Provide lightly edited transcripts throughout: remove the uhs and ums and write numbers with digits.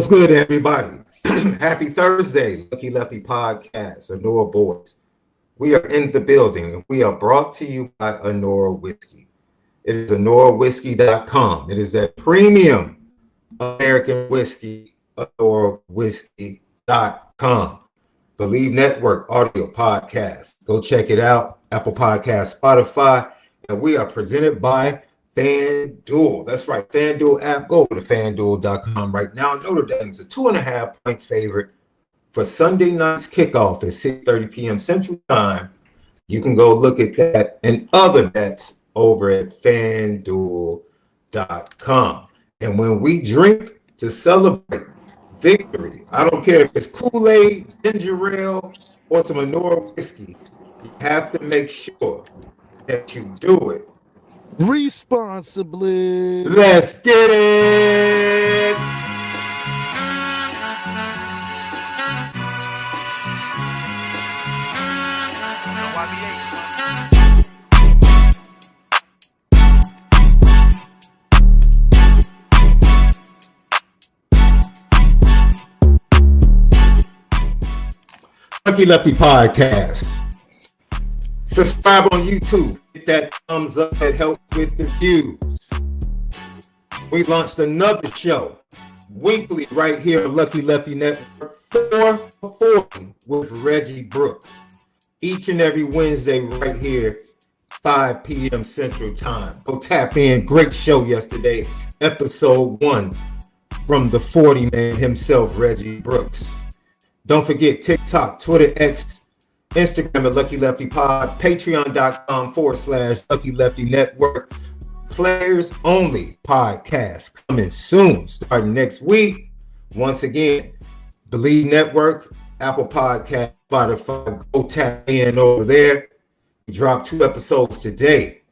What's good, everybody? Happy Thursday, Lucky Lefty Podcast, Honora Boys. We are in the building. We are brought to you by Honora Whiskey. It is HonoraWhiskey.com. It is a premium American whiskey, HonoraWhiskey.com. Bleav Network audio podcast. Go check it out. Apple Podcasts, Spotify. And we are presented by FanDuel. That's right. FanDuel app. Go to FanDuel.com right now. Notre Dame's a 2.5-point favorite for Sunday night's kickoff at 6:30 p.m. Central Time. You can go look at that and other bets over at FanDuel.com. And when we drink to celebrate victory, I don't care if it's Kool-Aid, ginger ale, or some Honora whiskey, you have to make sure that you do it responsibly. Let's get it. Lucky Lefty Podcast. Subscribe on YouTube. Hit that thumbs up. That helps with the views. We launched another show weekly right here on Lucky Lefty Network, 440 with Reggie Brooks. Each and every Wednesday right here, 5 p.m. Central Time. Go tap in. Great show yesterday. Episode 1 from the 40 man himself, Reggie Brooks. Don't forget TikTok, Twitter, X, Instagram at Lucky Lefty Pod, Patreon.com/Lucky Lefty Network. Players only podcast coming soon, starting next week. Once again, Bleav Network, Apple Podcast, Spotify. Go tap in over there. We dropped 2 episodes today.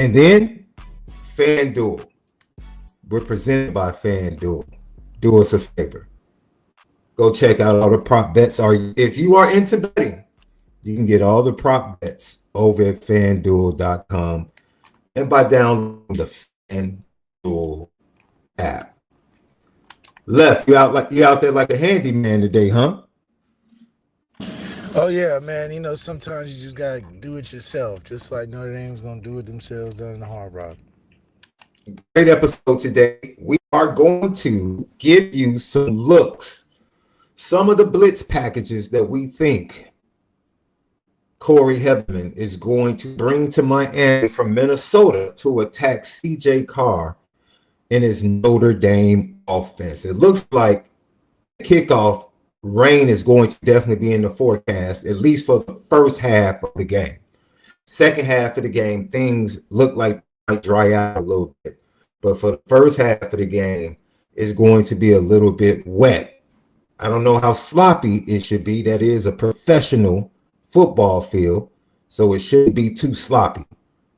And then FanDuel. We're presented by FanDuel. Do us a favor. Go check out all the prop bets. If you are into betting, you can get all the prop bets over at FanDuel.com and by downloading the FanDuel app. Left, you out there like a handyman today, huh? Oh yeah, man. You know, sometimes you just gotta do it yourself, just like Notre Dame's gonna do it themselves down in the Hard Rock. Great episode today. We are going to give you some looks. Some of the blitz packages that we think Corey Heatherman is going to bring to Miami from Minnesota to attack CJ Carr in his Notre Dame offense. It looks like kickoff rain is going to definitely be in the forecast, at least for the first half of the game. Second half of the game, things look like they might dry out a little bit. But for the first half of the game, it's going to be a little bit wet. I don't know how sloppy it should be. That is a professional football field, so it shouldn't be too sloppy.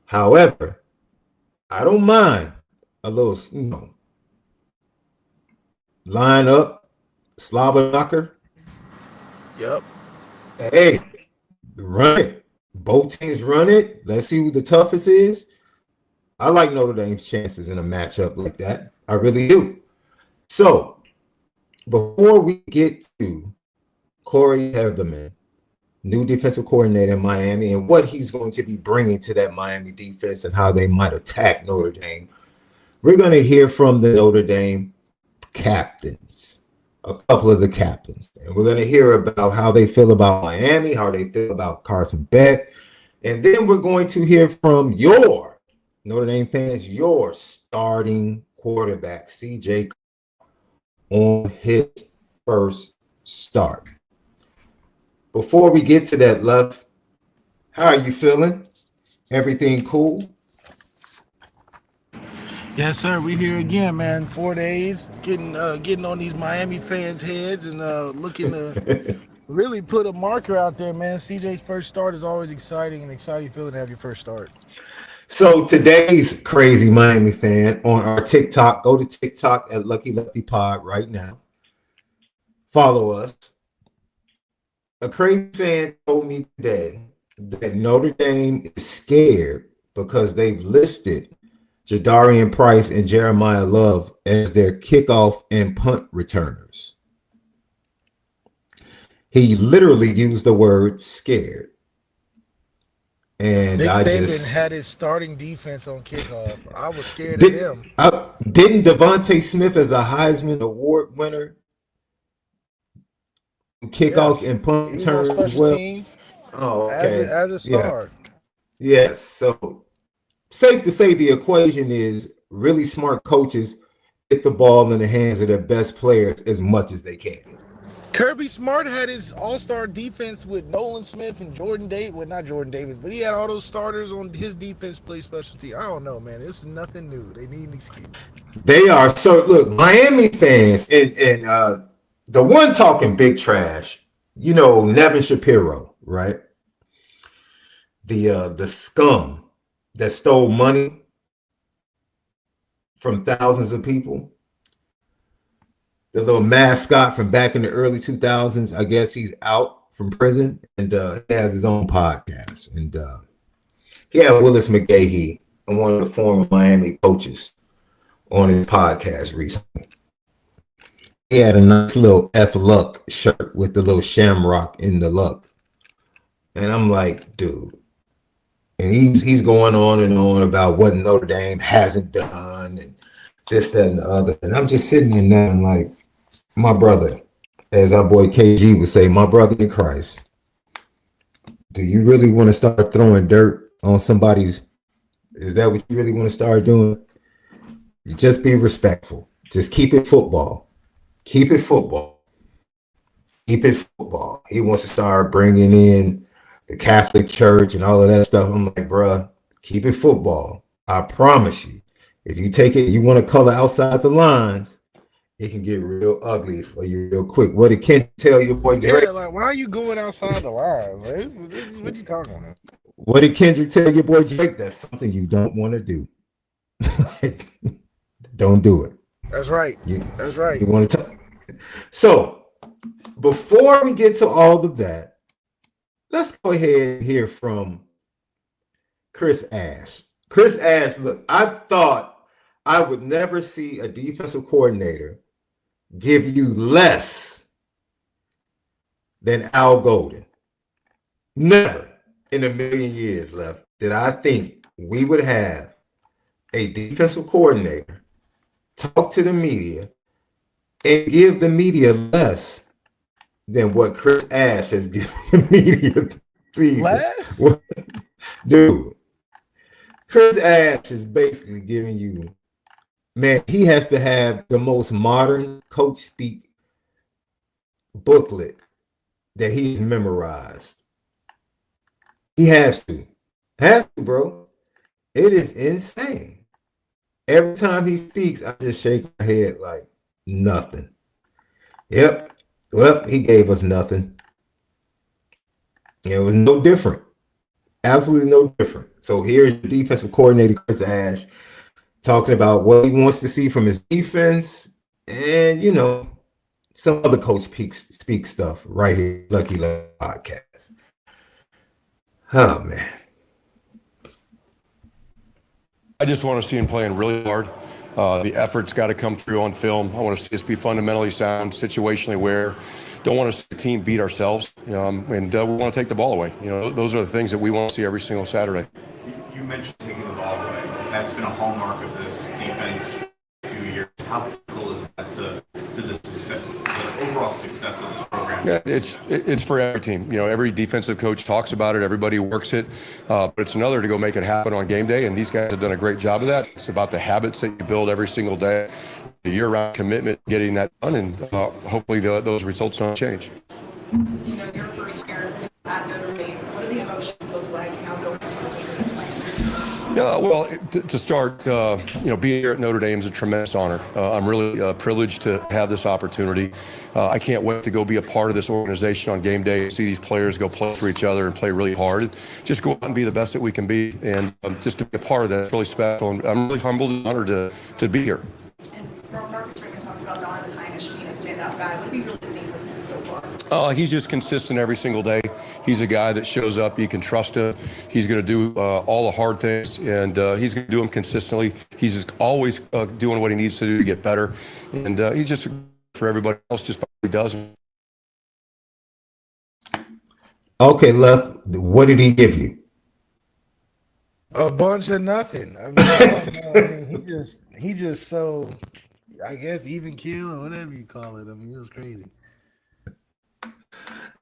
However, I don't mind a little, line up, slobber knocker. Yep. Hey, run it. Both teams run it. Let's see who the toughest is. I like Notre Dame's chances in a matchup like that. I really do. So, before we get to Corey Heatherman, new defensive coordinator in Miami, and what he's going to be bringing to that Miami defense and how they might attack Notre Dame, we're going to hear from the Notre Dame captains, a couple of the captains. And we're going to hear about how they feel about Miami, how they feel about Carson Beck. And then we're going to hear from your Notre Dame fans, your starting quarterback, CJ, on his first start. Before we get to that, Left, how are you feeling? Everything cool? Yes, sir. We here again, man. 4 days, getting on these Miami fans' heads and looking to really put a marker out there, man. CJ's first start is always exciting, and exciting feeling to have your first start. So today's crazy Miami fan on our TikTok, go to TikTok at Lucky Lefty Pod right now. Follow us. A crazy fan told me today that Notre Dame is scared because they've listed Jadarian Price and Jeremiah Love as their kickoff and punt returners. He literally used the word scared. And Nick I Saban just had his starting defense on kickoff. I was scared of him. Didn't Devontae Smith as a Heisman Award winner kickoffs and punt He was on returns as special well? teams Oh, okay. as a star. Yes. So safe to say the equation is really smart coaches get the ball in the hands of their best players as much as they can. Kirby Smart had his all-star defense with Nolan Smith and Jordan Davis. Well, not Jordan Davis, but he had all those starters on his defense play specialty. I don't know, man. This is nothing new. They need an excuse. They are. So look, Miami fans and the one talking big trash, you know, Nevin Shapiro, right? The scum that stole money from thousands of people. The little mascot from back in the early 2000s. I guess he's out from prison and he has his own podcast. And he had Willis McGahee and one of the former Miami coaches on his podcast recently. He had a nice little F Luck shirt with the little shamrock in the luck. And I'm like, dude. And he's going on and on about what Notre Dame hasn't done and this, that, and the other. And I'm just sitting in there and like, my brother, as our boy KG would say, my brother in Christ, do you really want to start throwing dirt on somebody's? Is that what you really want to start doing? You just be respectful. Just keep it football. Keep it football. Keep it football. He wants to start bringing in the Catholic Church and all of that stuff. I'm like, bruh, keep it football. I promise you. If you take it, you want to color outside the lines, it can get real ugly for you real quick. What did Ken tell your boy Drake? Yeah, like, why are you going outside the lines, man? This is what you talking about? What did Kendrick tell your boy Drake? That's something you don't want to do. Don't do it. That's right. That's right. You want to talk. So, before we get to all of that, let's go ahead and hear from Chris Ash. Chris Ash, look, I thought I would never see a defensive coordinator give you less than Al Golden. Never in a million years left did I think we would have a defensive coordinator talk to the media and give the media less than what Chris Ash has given the media this Less? Dude, Chris Ash is basically giving you, man, he has to have the most modern coach speak booklet that he's memorized. He has to. Have to, bro. It is insane. Every time he speaks, I just shake my head like nothing. Yep. Well, he gave us nothing. It was no different. Absolutely no different. So here's the defensive coordinator, Chris Ash, talking about what he wants to see from his defense and, you know, some other coach speak stuff right here, Lucky Love Podcast. Oh, man. I just want to see him playing really hard. The effort's got to come through on film. I want to see us be fundamentally sound, situationally aware. Don't want to see the team beat ourselves, and we want to take the ball away. You know, those are the things that we want to see every single Saturday. You mentioned taking the ball away. That's been a hallmark of this defense for a few years. How critical is that to the success, the overall success of this program? Yeah, it's for every team. You know, every defensive coach talks about it. Everybody works it, but it's another to go make it happen on game day. And these guys have done a great job of that. It's about the habits that you build every single day, the year-round commitment, getting that done, and hopefully those results don't change. You know, your first year at Notre Dame, what do the emotions look like now going into the game? Well, to start, being here at Notre Dame is a tremendous honor. I'm really privileged to have this opportunity. I can't wait to go be a part of this organization on game day and see these players go play for each other and play really hard. And just go out and be the best that we can be. And just to be a part of that is really special. And I'm really humbled and honored to be here. And Marcus Stringer talked about Donovan Hinish being a standout guy. What have you really seen from him so far? He's just consistent every single day. He's a guy that shows up. You can trust him. He's going to do all the hard things, and he's going to do them consistently. He's just always doing what he needs to do to get better, and he's just for everybody else just by what he does. Okay, Left, what did he give you? A bunch of nothing. I mean, I don't know. I mean, he just so, I guess, even kill or whatever you call it. I mean, it was crazy.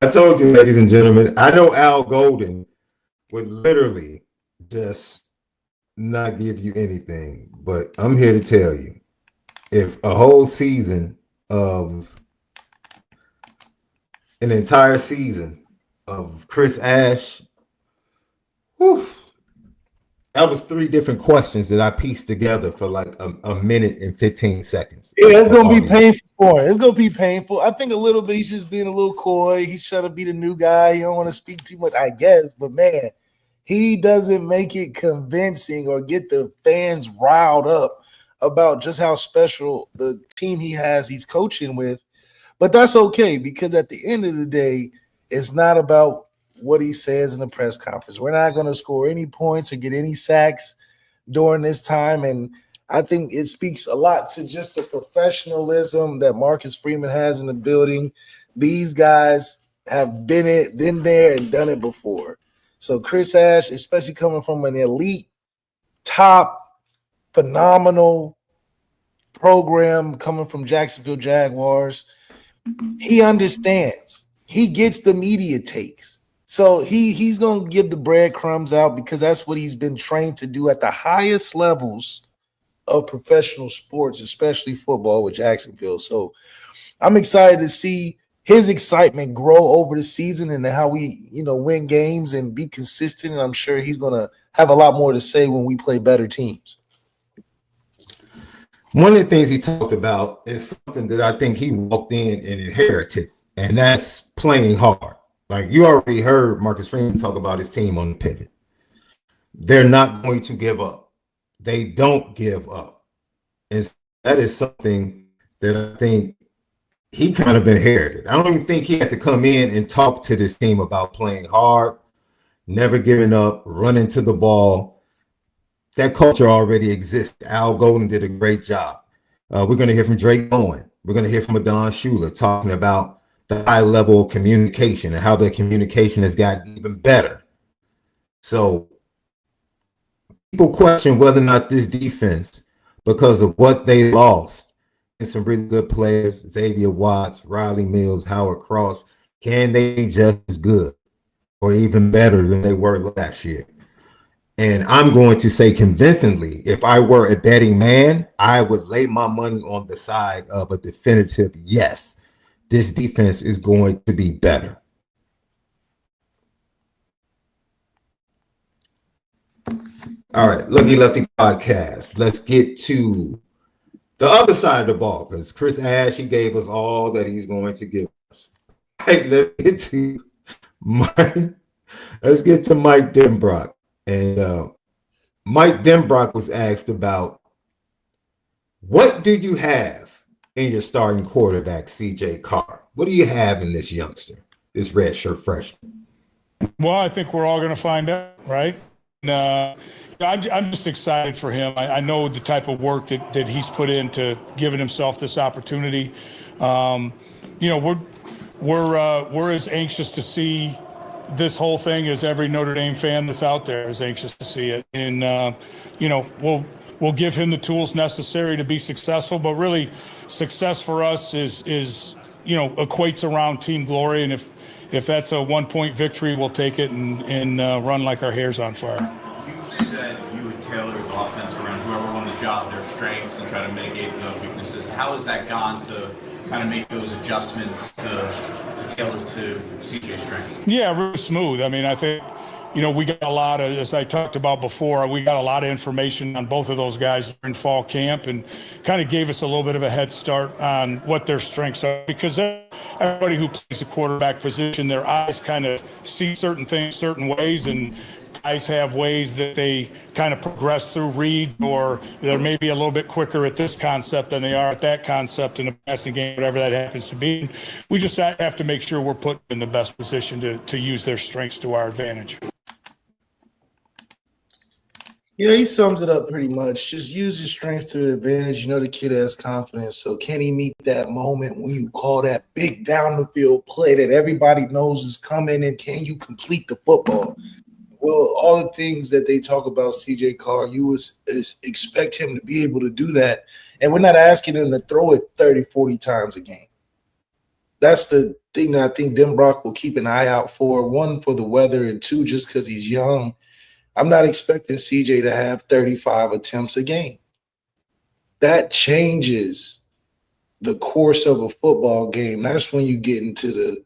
I told you, ladies and gentlemen, I know Al Golden would literally just not give you anything, but I'm here to tell you, if a whole season of an entire season of Chris Ash, whew, that was 3 different questions that I pieced together for like a minute and 15 seconds. Yeah, it's gonna be painful for him. It's gonna be painful. I think a little bit. He's just being a little coy. He's trying to be the new guy. He don't want to speak too much, I guess. But man, he doesn't make it convincing or get the fans riled up about just how special the team he has. He's coaching with, but that's okay because at the end of the day, it's not about what he says in the press conference. We're not going to score any points or get any sacks during this time. And I think it speaks a lot to just the professionalism that Marcus Freeman has in the building. These guys have been there and done it before. So Chris Ash, especially coming from an elite, top, phenomenal program coming from Jacksonville Jaguars, he understands. He gets the media takes. So he's going to give the breadcrumbs out because that's what he's been trained to do at the highest levels of professional sports, especially football with Jacksonville. So I'm excited to see his excitement grow over the season and how we, win games and be consistent. And I'm sure he's going to have a lot more to say when we play better teams. One of the things he talked about is something that I think he walked in and inherited, and that's playing hard. Like you already heard Marcus Freeman talk about his team on the pivot. They're not going to give up. They don't give up. And that is something that I think he kind of inherited. I don't even think he had to come in and talk to this team about playing hard, never giving up, running to the ball. That culture already exists. Al Golden did a great job. We're going to hear from Drake Owen. We're going to hear from Adon Schuler talking about the high level of communication and how the communication has gotten even better. So people question whether or not this defense, because of what they lost, and some really good players, Xavier Watts, Riley Mills, Howard Cross, can they be just as good or even better than they were last year? And I'm going to say convincingly, if I were a betting man, I would lay my money on the side of a definitive yes. This defense is going to be better. All right, Looky Lefty podcast. Let's get to the other side of the ball because Chris Ash, he gave us all that he's going to give us. Right, let's get to Mike Denbrock. And Mike Denbrock was asked about what do you have in your starting quarterback, CJ Carr? What do you have in this youngster, this redshirt freshman? Well, I think we're all going to find out, right? I'm just excited for him. I know the type of work that he's put into giving himself this opportunity. We're as anxious to see this whole thing as every Notre Dame fan that's out there is anxious to see it. And we'll give him the tools necessary to be successful. But really, success for us is equates around team glory. And if that's a 1-point victory, we'll take it and run like our hair's on fire. You said you would tailor the offense around whoever won the job, their strengths, and try to mitigate those weaknesses. How has that gone to kind of make those adjustments to tailor to CJ's strengths? Yeah, really smooth. I mean, I think, we got a lot of, as I talked about before, we got a lot of information on both of those guys during fall camp and kind of gave us a little bit of a head start on what their strengths are because everybody who plays the quarterback position, their eyes kind of see certain things certain ways and guys have ways that they kind of progress through read, or they're maybe a little bit quicker at this concept than they are at that concept in the passing game, whatever that happens to be. We just have to make sure we're put in the best position to use their strengths to our advantage. Yeah, he sums it up pretty much. Just use your strengths to advantage. You know the kid has confidence. So can he meet that moment when you call that big down the field play that everybody knows is coming, and can you complete the football? Well, all the things that they talk about CJ Carr, you expect him to be able to do that. And we're not asking him to throw it 30, 40 times a game. That's the thing that I think Denbrock will keep an eye out for. One, for the weather, and two, just because he's young. I'm not expecting CJ to have 35 attempts a game. That changes the course of a football game. That's when you get into the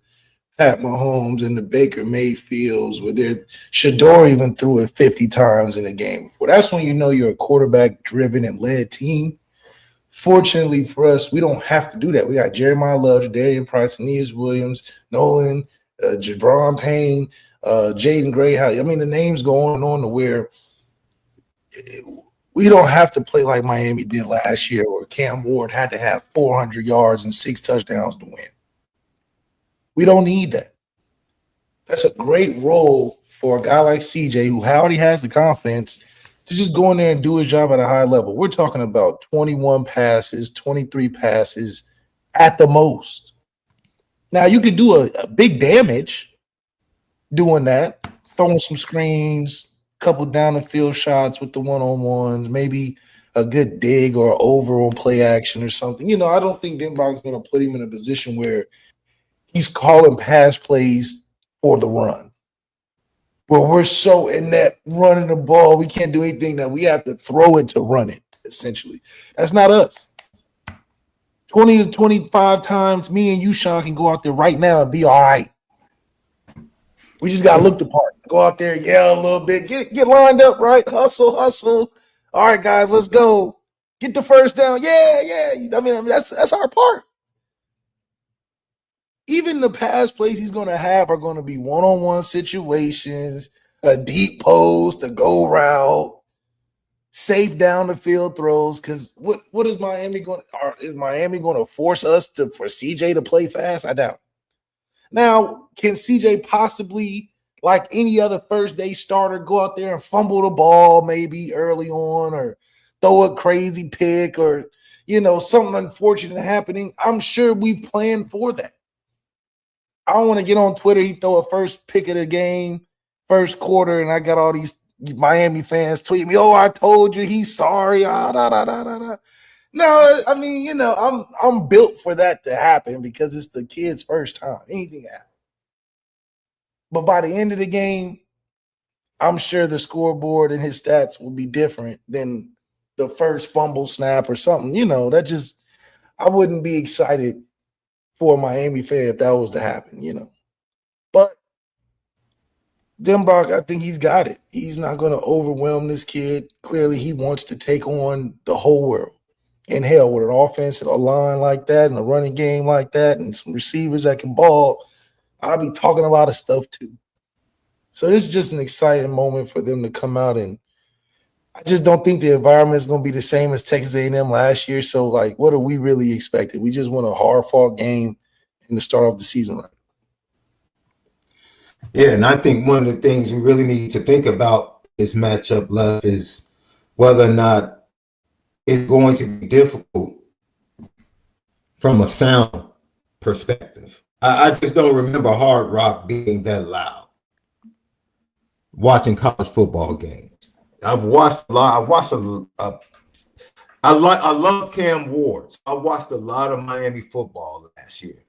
Pat Mahomes and the Baker Mayfields, where Shador even threw it 50 times in a game. Well, that's when you know you're a quarterback-driven and led team. Fortunately for us, we don't have to do that. We got Jeremiah Love, Darian Price, Aeneas Williams, Nolan, Jabron Payne, Jaden Gray. I mean, the names go on and on to where we don't have to play like Miami did last year, where Cam Ward had to have 400 yards and 6 touchdowns to win. We don't need that. That's a great role for a guy like CJ, who already has the confidence to just go in there and do his job at a high level. We're talking about 21 passes, 23 passes at the most. Now, you could do a big damage doing that, throwing some screens, a couple down the field shots with the one-on-ones, maybe a good dig or over on play action or something. You know, I don't think Denbrock's going to put him in a position where he's calling pass plays for the run, where we're so in that running the ball, we can't do anything, that we have to throw it to run it, essentially. That's not us. 20 to 25 times, me and you, Sean, can go out there right now and be all right. We just got to look the part. Go out there, yell a little bit, get lined up, right? Hustle. All right, guys, let's go. Get the first down. Yeah. I mean, that's our part. Even the pass plays he's going to have are going to be one-on-one situations, a deep post, a go route, safe down the field throws. Because what is Miami going? Is Miami going to force us for CJ to play fast? I doubt. Now, can CJ possibly, like any other first-day starter, go out there and fumble the ball maybe early on, or throw a crazy pick, or, you know, something unfortunate happening? I'm sure we've planned for that. I don't want to get on Twitter, he throw a first pick of the game, first quarter, and I got all these Miami fans tweet me, "Oh, I told you, he's sorry." No, I mean, you know, I'm built for that to happen because it's the kid's first time. Anything happens. But by the end of the game, I'm sure the scoreboard and his stats will be different than the first fumble snap or something. You know, I wouldn't be excited for a Miami fan if that was to happen, you know. But Denbrock, I think he's got it. He's not going to overwhelm this kid. Clearly, he wants to take on the whole world. And hell, with an offensive line like that and a running game like that and some receivers that can ball, I'll be talking a lot of stuff too. So this is just an exciting moment for them to come out, and I just don't think the environment is going to be the same as Texas A&M last year. So, like, what are we really expecting? We just want a hard-fought game in the start of the season, right? Yeah, and I think one of the things we really need to think about this matchup, Love, is whether or not it's going to be difficult from a sound perspective. I just don't remember Hard Rock being that loud watching college football games. I've watched a lot. I love Cam Ward. I watched a lot of Miami football last year.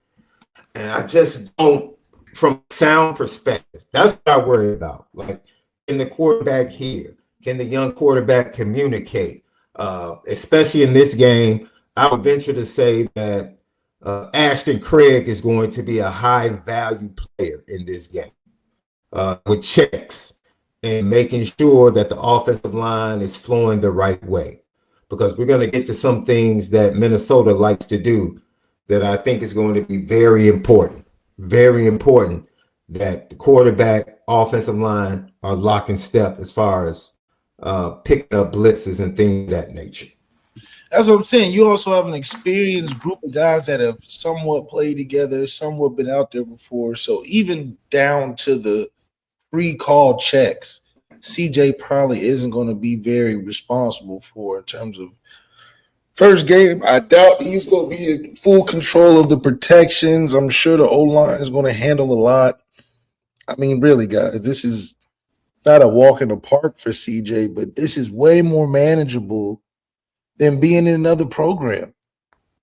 And I just don't, from a sound perspective, that's what I worry about. Like, can the quarterback hear? Can the young quarterback communicate? Especially in this game, I would venture to say that Ashton Craig is going to be a high-value player in this game with checks and making sure that the offensive line is flowing the right way, because we're going to get to some things that Minnesota likes to do that I think is going to be very important that the quarterback, offensive line are lock in step as far as picking up blitzes and things of that nature. That's what I'm saying. You also have an experienced group of guys that have somewhat played together, somewhat been out there before. So even down to the pre-call checks, CJ probably isn't going to be very responsible for in terms of first game. I doubt he's going to be in full control of the protections. I'm sure the O-line is going to handle a lot. I mean, really, guys, this is not a walk in the park for CJ, but this is way more manageable than being in another program.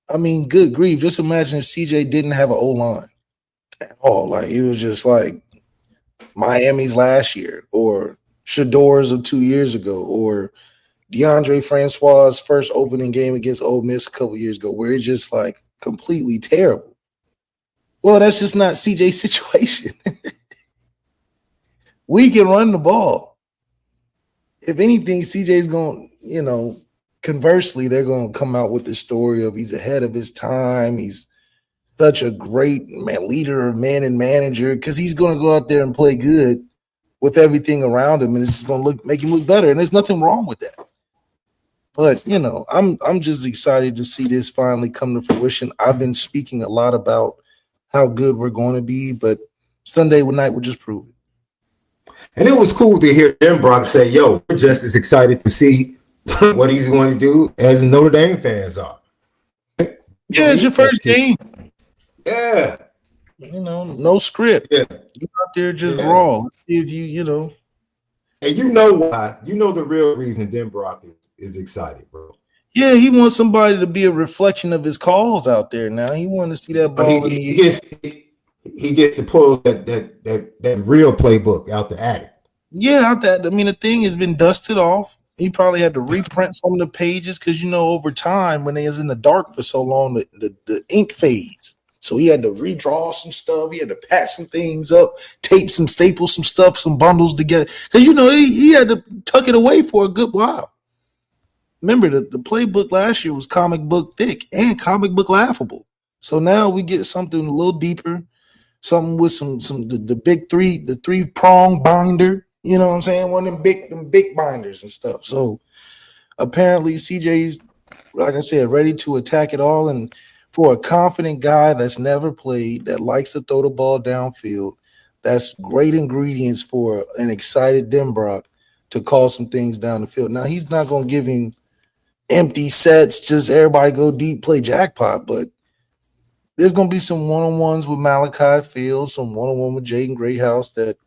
I mean, good grief. Just imagine if CJ didn't have an O-line at all. Like, it was just like Miami's last year or Shador's of 2 years ago or DeAndre Francois' first opening game against Ole Miss a couple years ago where it's just like completely terrible. Well, that's just not CJ's situation. We can run the ball. If anything, CJ's going, conversely, they're going to come out with the story of he's ahead of his time. He's such a great leader, man, and manager because he's going to go out there and play good with everything around him, and it's just going to make him look better. And there's nothing wrong with that. But I'm just excited to see this finally come to fruition. I've been speaking a lot about how good we're going to be, but Sunday night will just prove it. And it was cool to hear Denbrock say, "Yo, we're just as excited to see what he's going to do as Notre Dame fans are." Yeah, it's your first game. Yeah. No script. Yeah. You out there just raw. Let's see if you. And you know why. You know the real reason Denbrock is excited, bro. Yeah, he wants somebody to be a reflection of his calls out there now. He wants to see that ball in the he gets to pull that real playbook out the attic. Yeah, the thing has been dusted off. He probably had to reprint some of the pages because over time when they was in the dark for so long, the ink fades. So he had to redraw some stuff. He had to patch some things up, tape some staples, some stuff, some bundles together. Because he had to tuck it away for a good while. Remember, the playbook last year was comic book thick and comic book laughable. So now we get something a little deeper. Something with the big three, the 3-prong binder, you know what I'm saying? One of them big binders and stuff. So apparently CJ's, like I said, ready to attack it all. And for a confident guy that's never played, that likes to throw the ball downfield, that's great ingredients for an excited Denbrock to call some things down the field. Now, he's not going to give him empty sets, just everybody go deep, play jackpot, but there's going to be some one-on-ones with MALIK Fields, some one-on-one with Jaden Greathouse that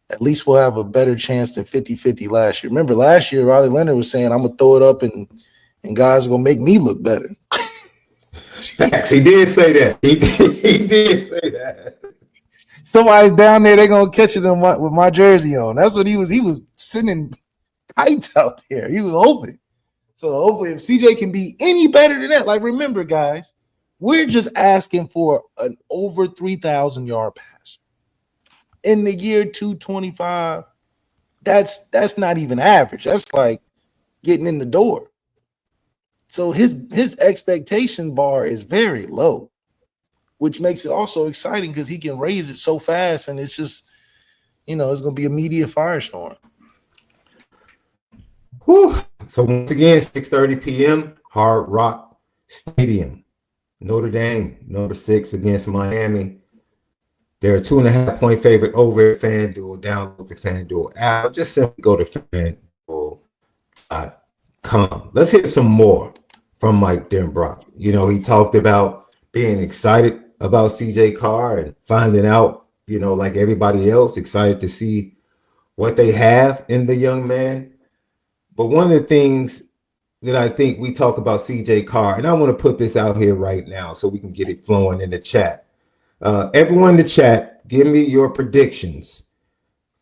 at least will have a better chance than 50-50 last year. Remember, last year, Riley Leonard was saying, I'm going to throw it up and guys are going to make me look better. He did say that. He did say that. Somebody's down there, they're going to catch it with my jersey on. That's what he was sending kites out there. He was hoping. So hopefully if CJ can be any better than that, like remember, guys, we're just asking for an over 3,000-yard pass. In the year 225, that's not even average. That's like getting in the door. So his expectation bar is very low, which makes it also exciting because he can raise it so fast, and it's just, it's going to be a media firestorm. Whew. So once again, 6:30 p.m., Hard Rock Stadium. Notre Dame, number 6 against Miami. They're a 2.5-point favorite over at FanDuel. Download the FanDuel app. Just simply go to FanDuel.com. Let's hear some more from Mike Denbrock. He talked about being excited about CJ Carr and finding out, like everybody else, excited to see what they have in the young man. But one of the things that I think we talk about CJ Carr, and I want to put this out here right now so we can get it flowing in the chat. Everyone in the chat, give me your predictions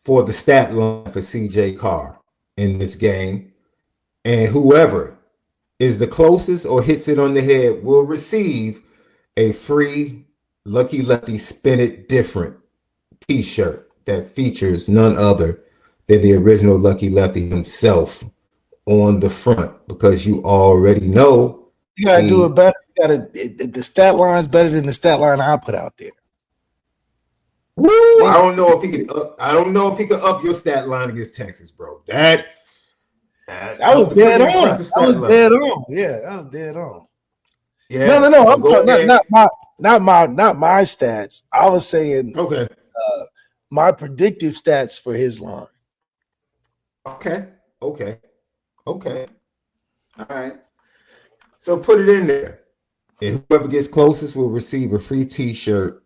for the stat line for CJ Carr in this game. And whoever is the closest or hits it on the head will receive a free Lucky Lefty Spin It Different t-shirt that features none other than the original Lucky Lefty himself on the front, because you already know you gotta do it better. The stat line's better than the stat line I put out there. Woo, I don't know if he could. I don't know if he could up your stat line against Texas, bro. That was dead pretty on. impressive That was stat line. dead on. Yeah, that was dead on. Yeah. No. So I'm go talking ahead. not my stats. I was saying Okay. my predictive stats for his line. Okay. All right. So put it in there. And whoever gets closest will receive a free t-shirt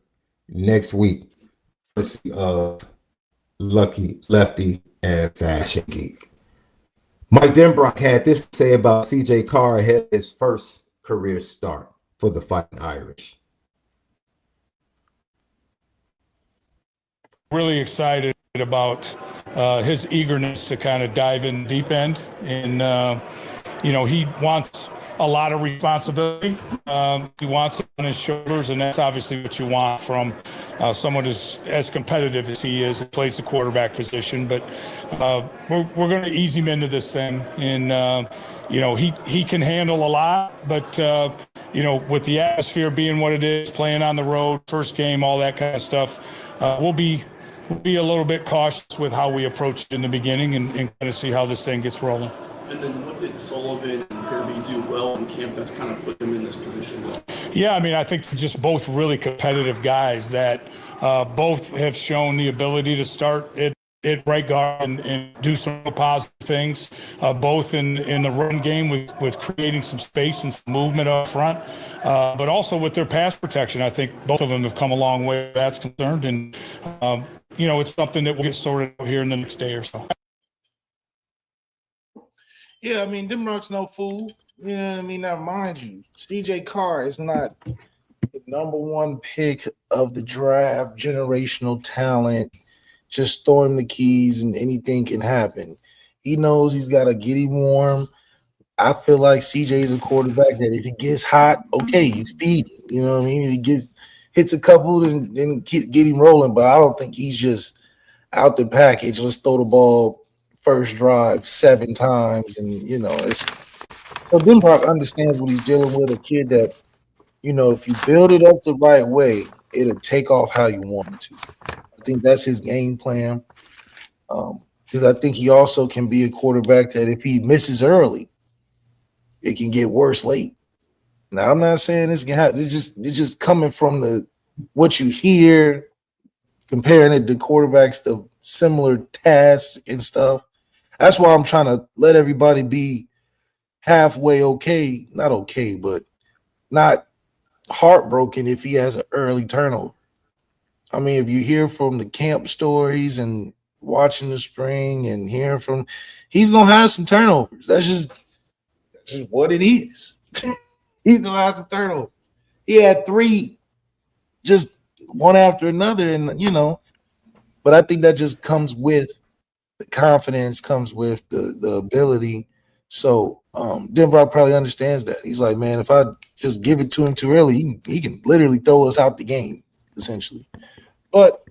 next week. Lucky, Lefty, and Fashion Geek. Mike Denbrock had this to say about CJ Carr ahead of his first career start for the Fighting Irish. Really excited about his eagerness to kind of dive in deep end. And, he wants a lot of responsibility. He wants it on his shoulders, and that's obviously what you want from someone as competitive as he is and plays the quarterback position. But we're going to ease him into this thing. And, he can handle a lot, but, with the atmosphere being what it is, playing on the road, first game, all that kind of stuff, we'll be a little bit cautious with how we approach it in the beginning and kind of see how this thing gets rolling. And then what did Sullivan and Kirby do well in camp that's kind of put them in this position? Yeah, I think they're just both really competitive guys that both have shown the ability to start at right guard and do some positive things, both in the run game with creating some space and some movement up front, but also with their pass protection. I think both of them have come a long way where that's concerned. And, it's something that will get sorted out here in the next day or so. Yeah, Denbrock's no fool. You know what I mean? Now, mind you, CJ Carr is not the number one pick of the draft, generational talent. Just throw him the keys and anything can happen. He knows he's got to get him warm. I feel like CJ is a quarterback that if he gets hot, okay, you feed him. You know what I mean? He hits a couple and get him rolling, but I don't think he's just out the package. Let's throw the ball first drive 7 times, and so Denbrock understands what he's dealing with. A kid that, if you build it up the right way, it'll take off how you want it to. I think that's his game plan. Because I think he also can be a quarterback that if he misses early, it can get worse late. Now, I'm not saying this can happen. It's just coming from what you hear, comparing it to quarterbacks to similar tasks and stuff. That's why I'm trying to let everybody be halfway okay. Not okay, but not heartbroken if he has an early turnover. If you hear from the camp stories and watching the spring and hearing from, he's going to have some turnovers. That's just what it is. He's going to have some turnovers. He had 3 just one after another, and, but I think that just comes with the confidence, comes with the ability. So Denbrock probably understands that. He's like, man, if I just give it to him too early, he can literally throw us out the game, essentially. But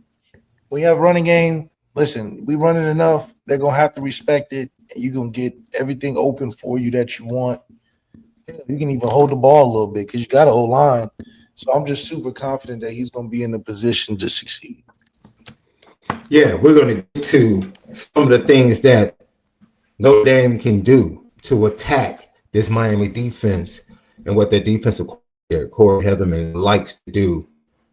when you have running game, listen, we run it enough, they're going to have to respect it, and you're going to get everything open for you that you want. You can even hold the ball a little bit because you got a whole line. So I'm just super confident that he's going to be in the position to succeed. Yeah, we're going to get to some of the things that Notre Dame can do to attack this Miami defense and what their defensive coordinator, Corey Heatherman, likes to do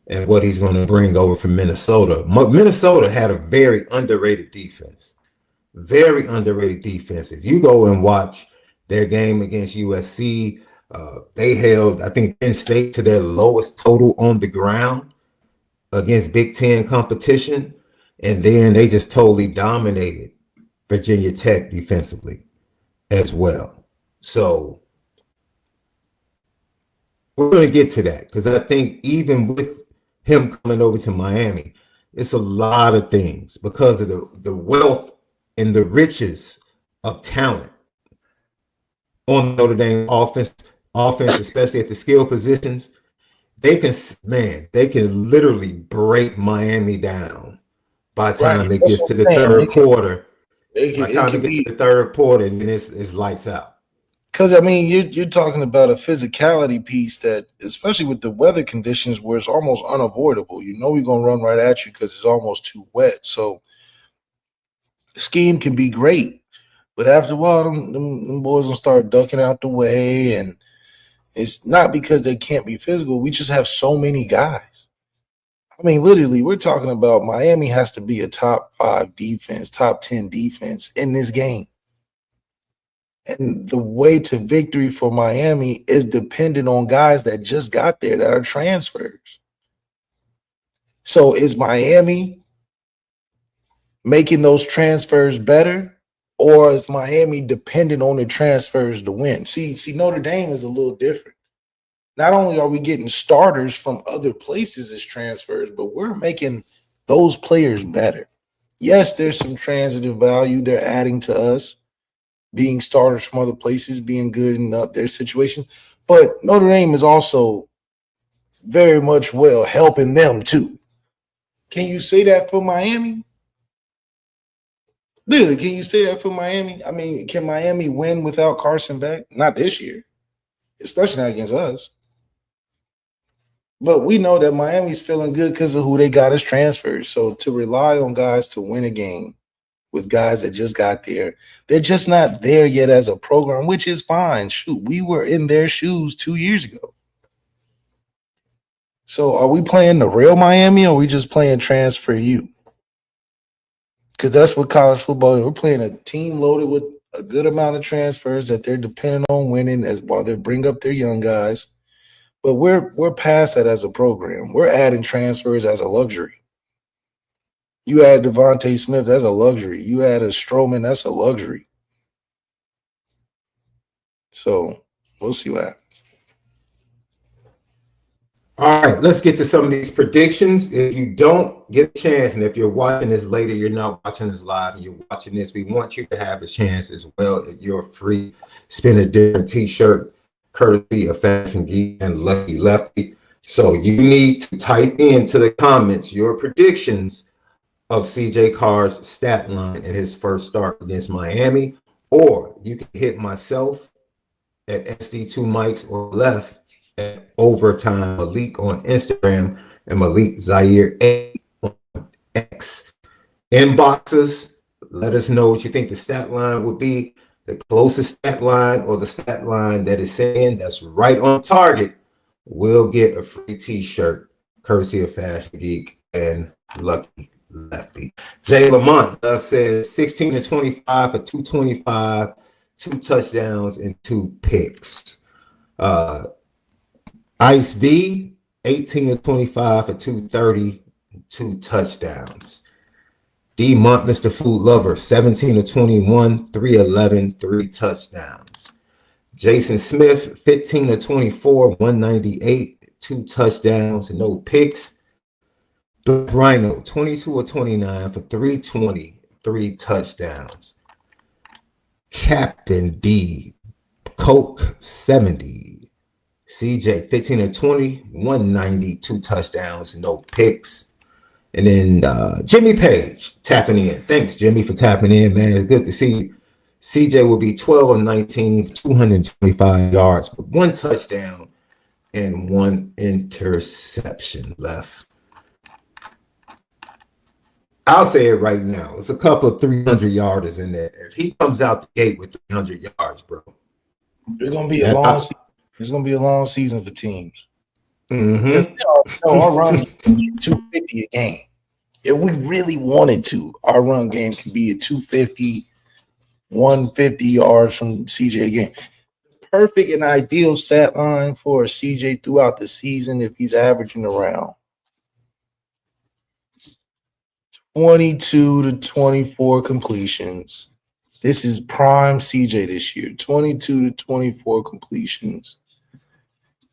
and what he's going to bring over from Minnesota. Minnesota had a very underrated defense. Very underrated defense. If you go and watch their game against USC, they held, I think, Penn State to their lowest total on the ground against Big Ten competition. And then they just totally dominated Virginia Tech defensively as well. So we're going to get to that because I think even with him coming over to Miami, it's a lot of things because of the wealth and the riches of talent on Notre Dame offense, especially at the skill positions. They can literally break Miami down by the time it gets to the third quarter. By the time it gets to the third quarter, and then it's lights out. Because I mean, you're talking about a physicality piece that, especially with the weather conditions, where it's almost unavoidable. You know, we're gonna run right at you because it's almost too wet. So the scheme can be great, but after a while, them boys gonna start ducking out the way, and it's not because they can't be physical. We just have so many guys. I mean, literally, we're talking about Miami has to be a top 5 defense, top 10 defense in this game. And the way to victory for Miami is dependent on guys that just got there that are transfers. So is Miami making those transfers better, or is Miami dependent on the transfers to win? See, Notre Dame is a little different. Not only are we getting starters from other places as transfers, but we're making those players better. Yes, there's some transitive value they're adding to us, being starters from other places, being good in their situation. But Notre Dame is also very much well helping them too. Can you say that for Miami? Literally, can you say that for Miami? I mean, can Miami win without Carson Beck? Not this year, especially not against us. But we know that Miami's feeling good because of who they got as transfers. So to rely on guys to win a game with guys that just got there, they're just not there yet as a program, which is fine. Shoot, we were in their shoes 2 years ago. So are we playing the real Miami, or are we just playing transfer you? Because that's what college football is. We're playing a team loaded with a good amount of transfers that they're dependent on winning as while they bring up their young guys. But we're past that as a program. We're adding transfers as a luxury. You add Devontae Smith, that's a luxury. You add a Stroman, that's a luxury. So we'll see what happens. All right, let's get to some of these predictions. If you don't get a chance, and if you're watching this later, you're not watching this live, and you're watching this, we want you to have a chance as well. If you're free, spin a different t-shirt, courtesy of Fashion Geek and Lefty. So you need to type into the comments your predictions of CJ Carr's stat line in his first start against Miami, or you can hit myself at SD2 Mics or Left at Overtime Malik on Instagram and Malik ZAIRE 8 on X. Inboxes, let us know what you think the stat line would be. The closest stat line, or the stat line that is saying that's right on target, will get a free t-shirt courtesy of Fashion Geek and Lucky Lefty. Jay Lamont says 16 to 25 for 225, 2 touchdowns and 2 picks. Ice V 18 to 25 for 230, 2 touchdowns. D Mont, Mr. Food Lover, 17 to 21, 311, 3 touchdowns. Jason Smith, 15 to 24, 198, 2 touchdowns, no picks. The Rhino, 22 or 29 for 320, 3 touchdowns. Captain D, Coke, 70. CJ, 15 or 20, 190, 2 touchdowns, no picks. And then Jimmy Page tapping in. Thanks, Jimmy, for tapping in, man. It's good to see you. CJ will be 12 of 19, 225 yards, but 1 touchdown and 1 interception left. I'll say it right now. It's a couple of 300-yarders in there. If he comes out the gate with 300 yards, bro, It's gonna be a long season. It's gonna be a long season for teams. Mm-hmm. Our run can be 250 a game. If we really wanted to, our run game can be a 250, 150 yards from CJ a game. Perfect and ideal stat line for CJ throughout the season if he's averaging around 22 to 24 completions. This is prime CJ this year. 22 to 24 completions.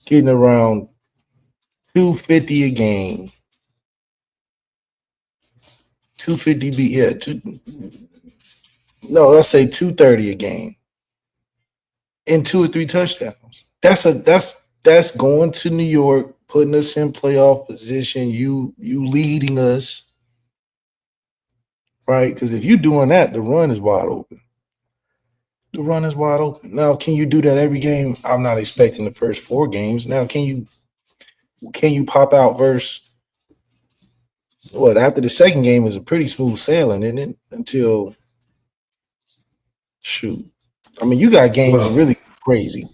Getting around 250 a game. 250 let's say 230 a game. And 2 or 3 touchdowns. That's going to New York, putting us in playoff position, you leading us. Right? Because if you're doing that, the run is wide open. The run is wide open. Now, can you do that every game? I'm not expecting the first 4 games. Now, can you pop out versus what? After the second game is a pretty smooth sailing, isn't it? Until shoot, I mean, you got games really crazy.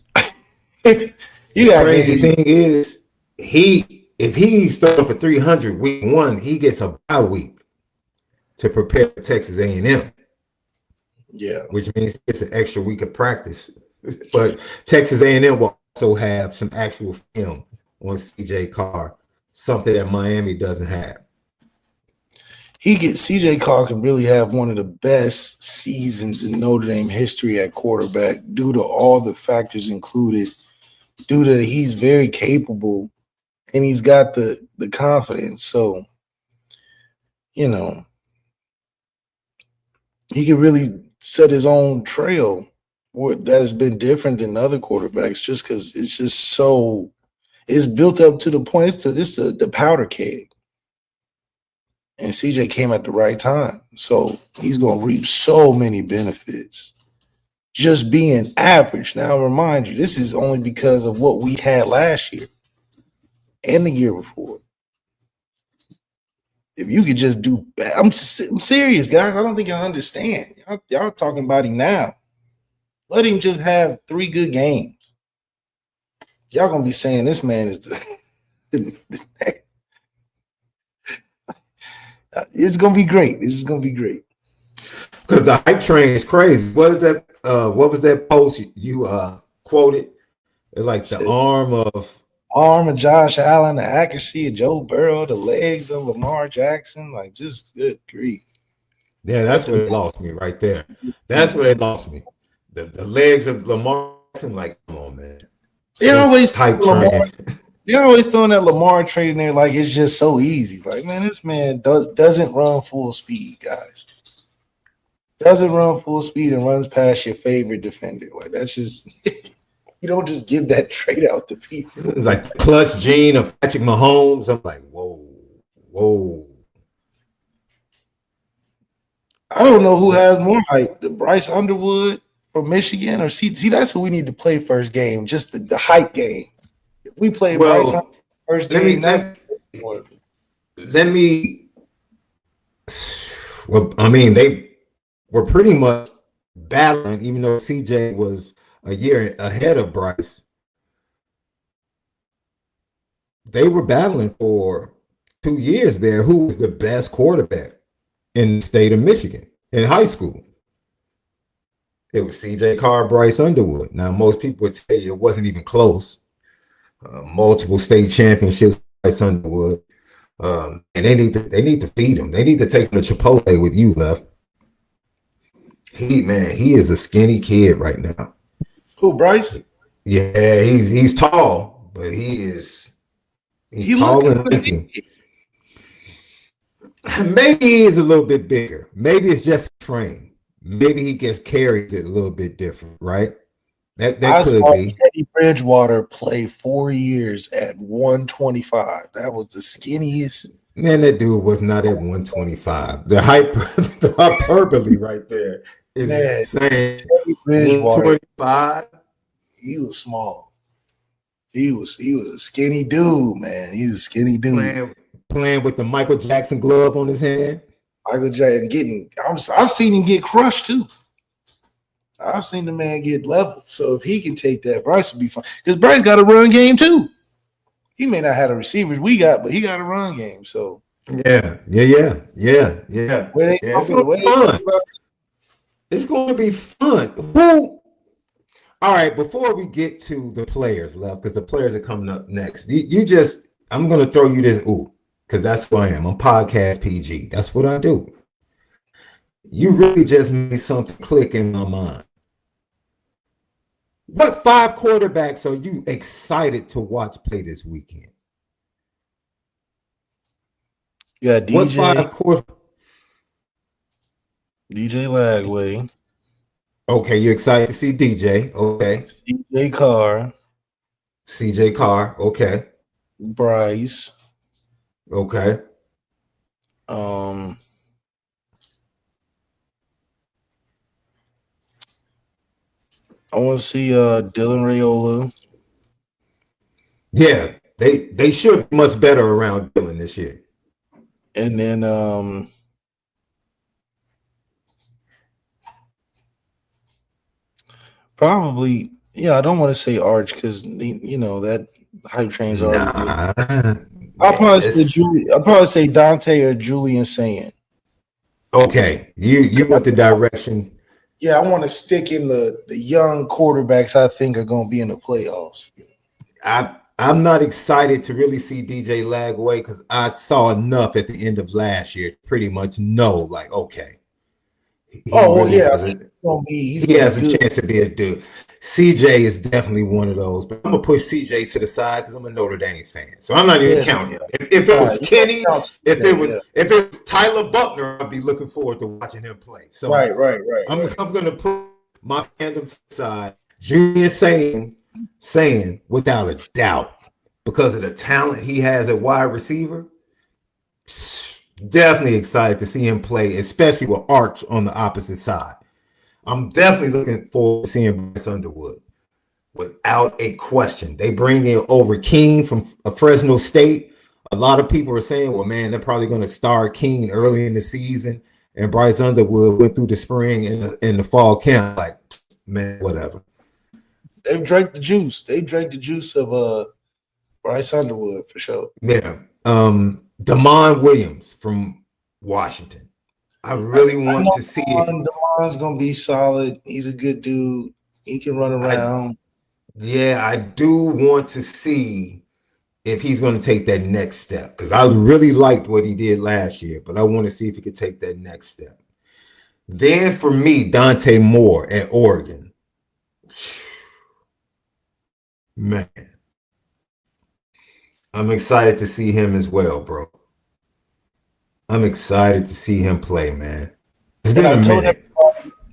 You got crazy games. thing is if he's throwing for 300 week 1, he gets a bye week to prepare for Texas A&M. Yeah, which means it's an extra week of practice. But Texas A&M will also have some actual film on CJ Carr, something that Miami doesn't have. CJ Carr can really have one of the best seasons in Notre Dame history at quarterback due to all the factors included, due to he's very capable and he's got the confidence. So, you know, he can really set his own trail that has been different than other quarterbacks just because it's just so it's built up to the point. It's the powder keg. And CJ came at the right time. So he's going to reap so many benefits. Just being average. Now, remind you, this is only because of what we had last year and the year before. If you could just do bad, I'm serious, guys. I don't think y'all understand. Y'all talking about him now. Let him just have 3 good games. Y'all going to be saying this man is it's going to be great. It's just going to be great. Because the hype train is crazy. What was that post you quoted? Like the arm of Josh Allen, the accuracy of Joe Burrow, the legs of Lamar Jackson, like just good grief. Yeah, that's where it lost me right there. That's where it lost me. The legs of Lamar Jackson, like, come on, man. They're always hype train. They're always throwing that Lamar trade in there like it's just so easy. Like, man, this man doesn't run full speed, guys. Doesn't run full speed and runs past your favorite defender. Like, that's just you don't just give that trade out to people. It's like the clutch gene of Patrick Mahomes. I'm like, whoa. I don't know who has more hype, the Bryce Underwood from Michigan or see that's who we need to play first game, just the hype game. If we play Bryce Underwood first game, they were pretty much battling, even though CJ was a year ahead of Bryce. They were battling for 2 years there. Who was the best quarterback in the state of Michigan in high school? It was CJ Carr, Bryce Underwood. Now, most people would tell you it wasn't even close. Multiple state championships, Bryce Underwood. And they need to feed him. They need to take him to Chipotle with you, Left. He is a skinny kid right now. Who, Bryce? Yeah, he's tall, but he's tall and lanky. Maybe he is a little bit bigger. Maybe it's just frame. Maybe he gets carries it a little bit different, right? That could be. Teddy Bridgewater play 4 years at 125. That was the skinniest. Man, that dude was not at 125. The hyperbole right there is insane. 125. He was small. He was a skinny dude, man. He was a skinny dude. Playing with the Michael Jackson glove on his hand. Michael Jackson I've seen him get crushed too. I've seen the man get leveled. So if he can take that, Bryce will be fine. Because Bryce got a run game too. He may not have the receivers we got, but he got a run game. So yeah. It's going to be fun. All right, before we get to the players, Left, because the players are coming up next. I'm going to throw you this because that's who I am. I'm podcast PG. That's what I do. You really just made something click in my mind. What 5 quarterbacks are you excited to watch play this weekend? Yeah, DJ. What 5 quarterbacks? DJ Lagway. Okay, you're excited to see DJ. Okay. CJ Carr. Okay. Bryce. Okay. I want to see Dylan Raiola. Yeah, they should be much better around Dylan this year. And then probably, I don't want to say Arch because that hype train's already good. I'll probably say Dante or Julian Sand. Okay, you went the direction. Yeah, I want to stick in the young quarterbacks I think are going to be in the playoffs. I'm not excited to really see DJ lag away because I saw enough at the end of last year to pretty much know, like, okay. He has a chance to be a dude. CJ is definitely one of those, but I'm gonna push CJ to the side because I'm a Notre Dame fan, so I'm not even counting him. If it was Kenny, if it was Tyler Buckner, I'd be looking forward to watching him play. So right. I'm gonna put my fandom to the side. Julius saying without a doubt, because of the talent he has at wide receiver. Definitely excited to see him play, especially with Arch on the opposite side. I'm definitely looking forward to seeing Bryce Underwood, without a question. They bring in over King from Fresno State. A lot of people are saying, well, man, they're probably going to start King early in the season, and Bryce Underwood went through the spring and the fall camp. Like, man, whatever. They've drank the juice. They drank the juice of Bryce Underwood for sure. Yeah. Damon Williams from Washington. I really want to see it. Damon's gonna be solid. He's a good dude. He can run around. I do want to see if he's going to take that next step because I really liked what he did last year, but I want to see if he could take that next step. Then for me, Dante Moore at Oregon. Man. I'm excited to see him as well, bro. I'm excited to see him play, man. It's been a minute.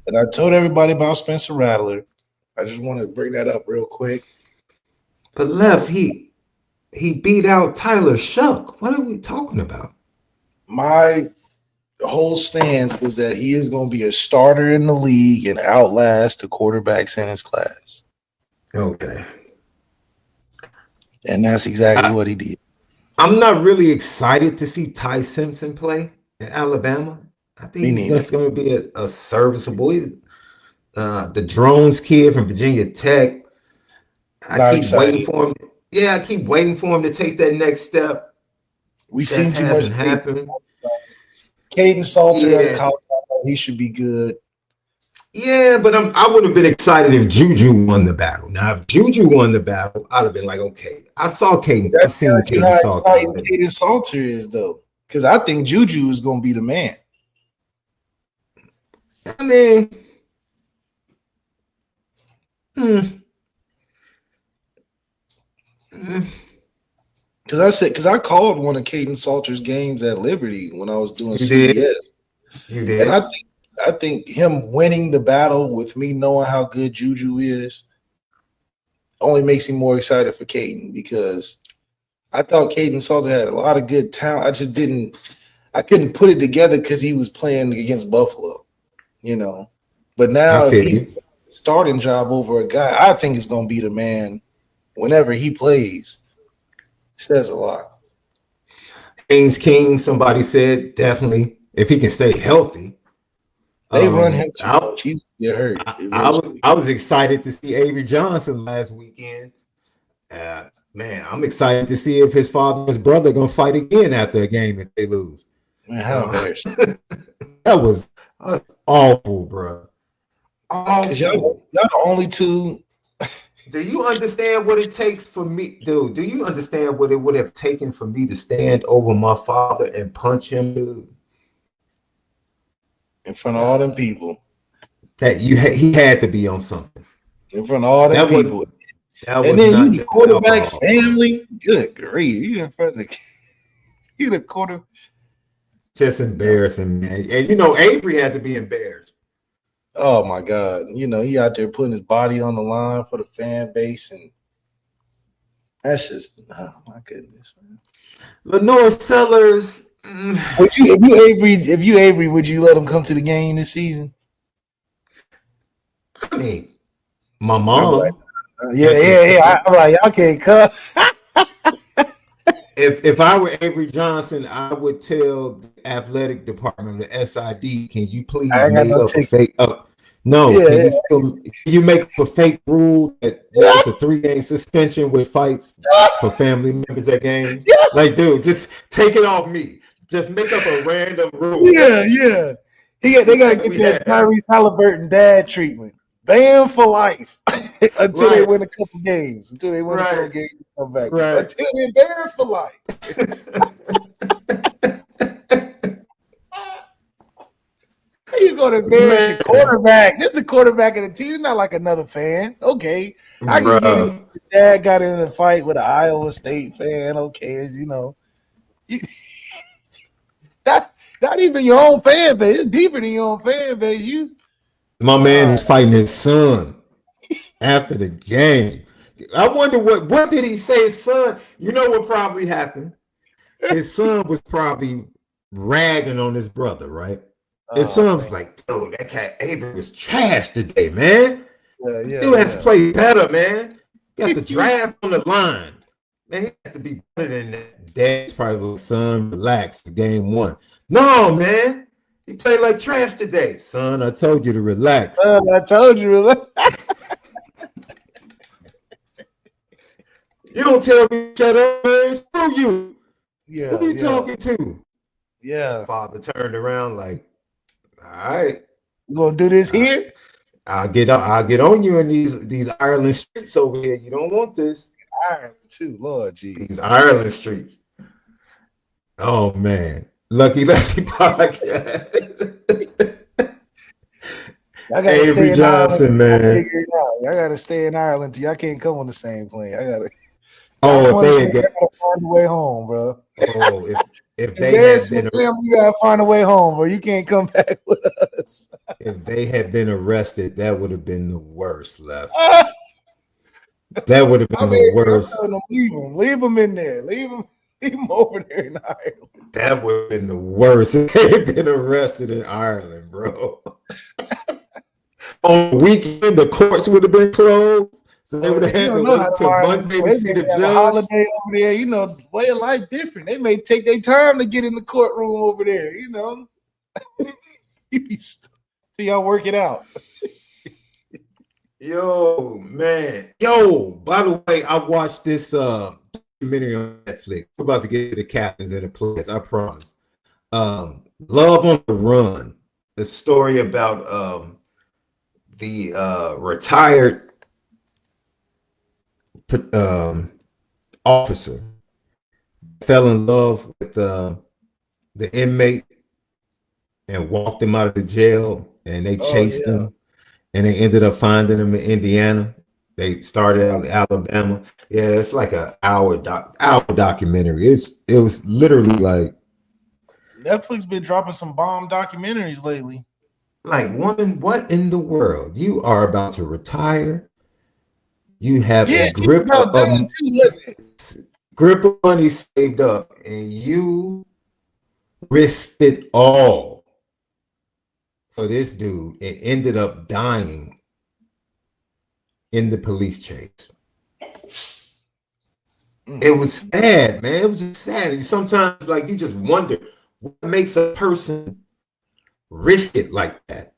And I told everybody about Spencer Rattler. I just want to bring that up real quick. But Left, he beat out Tyler Shuck. What are we talking about? My whole stance was that he is going to be a starter in the league and outlast the quarterbacks in his class. Okay. And that's exactly what he did. I'm not really excited to see Ty Simpson play in Alabama. I think he's just going to be a serviceable. The Drones kid from Virginia Tech. I keep waiting for him. Yeah, I keep waiting for him to take that next step. We seen too much happen. Caden Salter at Colorado, he should be good. Yeah, but I would have been excited if Juju won the battle. Now, if Juju won the battle, I'd have been like, okay, I saw Caden. I've seen Caden Salter. Caden Salter is though, because I think Juju is going to be the man. I mean, because I called one of Caden Salter's games at Liberty when I was doing CBS. You did, and I think him winning the battle with me knowing how good Juju is only makes me more excited for Caden because I thought Caden Salter had a lot of good talent. I couldn't put it together because he was playing against Buffalo, But now if he's starting job over a guy, I think it's going to be the man whenever he plays. Says a lot. Haynes King, somebody said, definitely, if he can stay healthy. They run him too much. He get hurt. I was excited to see Avery Johnson last weekend. Man, I'm excited to see if his father and his brother are going to fight again after a game if they lose. Man, how embarrassing. That was awful, bro. Because y'all the only two. Do you understand what it takes for me, dude? Do you understand what it would have taken for me to stand over my father and punch him, dude? In front of all them people. That he had to be on something. In front of all them people. And then you quarterback's family. Good grief. You in front of the quarter. Just embarrassing, man. And Avery had to be embarrassed. Oh my God. He out there putting his body on the line for the fan base, and that's just my goodness, man. Lenore Sellers. If you Avery, would you let him come to the game this season? I mean, My I'm mom. like, I'm like, y'all can't cut. If I were Avery Johnson, I would tell the athletic department, the SID, can you I please ain't got make no up a ticket. fake no, Yeah, can you make up a fake rule that it's a 3-game suspension with fights for family members at games? Like, dude, just take it off me. Just make up a random rule. yeah. They gotta get that Tyrese Halliburton dad treatment. Banned for life until they win a couple games. Until they win a couple games and come back. Until they're banned for life. How you gonna embarrass your quarterback? This is the quarterback of the team. It's not like another fan. Okay. I can get it. Your dad got in a fight with an Iowa State fan. Okay, you know. Not even your own fan base. It's deeper than your own fan base. My man is fighting his son after the game. I wonder what did he say his son? You know what probably happened? His son was probably ragging on his brother, right? His son was like, "Dude, that cat Avery was trash today, man. Dude has to play better, man. Got the draft on the line. Man, he has to be better than that." Dad's probably like, "Son, relax. It's game 1." No, man. He played like trash today. Son, I told you to relax. I told you to relax. You don't tell me shut up, man. Screw you. Yeah. Who you talking to? Yeah. Father turned around like, all right. You gonna do this here? I'll get on you in these Ireland streets over here. You don't want this. Ireland too, Lord Jesus. These Ireland streets. Oh man. Lucky Lefty podcast. I gotta Avery stay Johnson, man. I gotta stay in Ireland. Y'all can't come on the same plane. I gotta. If they gotta find a way home, bro. If they had been, you gotta find a way home, bro. You can't come back with us. If they had been arrested, that would have been the worst. Left. That would have been the worst. Leave them in there. Leave them over there in Ireland. That would have been the worst if they had been arrested in Ireland, bro. On the weekend, the courts would have been closed, so they would have had to wait until Monday to see the judge. Holiday over there, you know, way of life different. They may take their time to get in the courtroom over there, you know. See y'all work it out. Yo, man. Yo, by the way, I watched this documentary on Netflix. We're about to get to the captains and the players, I promise. Love on the Run. The story about the retired officer fell in love with the inmate and walked him out of the jail, and they chased him, and they ended up finding him in Indiana. They started out in Alabama. Yeah, it's like an hour documentary. It was literally like Netflix been dropping some bomb documentaries lately. Like, woman, what in the world? You are about to retire. You have a grip of money saved up, and you risked it all for this dude and ended up dying in the police chase. It was sad, man. It was just sad. And sometimes, like, you just wonder what makes a person risk it like that,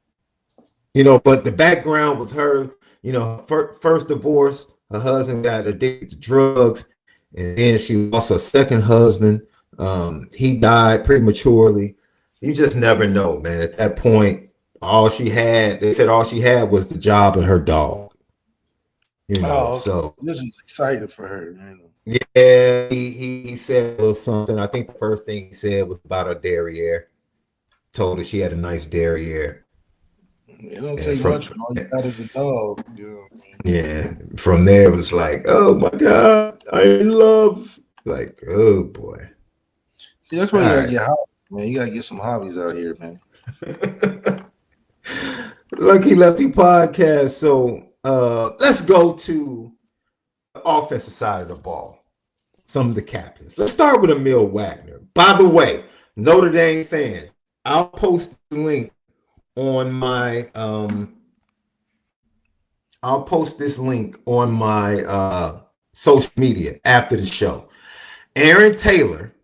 you know. But the background with her, you know, first divorce, her husband got addicted to drugs, and then she lost her second husband. He died prematurely. You just never know, man. At that point, they said all she had was the job and her dog. You know, so this is excited for her, man. Yeah, he said a little something. I think the first thing he said was about her derriere. Told her she had a nice derriere. It don't take much when all you got is a dog. You know? Yeah. From there, it was like, oh my God, I'm in love. Like, oh boy. See, that's why you gotta get hobbies, man. You gotta get some hobbies out here, man. Lucky Lefty podcast. So let's go to the offensive side of the ball. Some of the captains. Let's start with Emil Wagner. By the way, Notre Dame fan, I'll post the link on my I'll post this link on my social media after the show. Aaron Taylor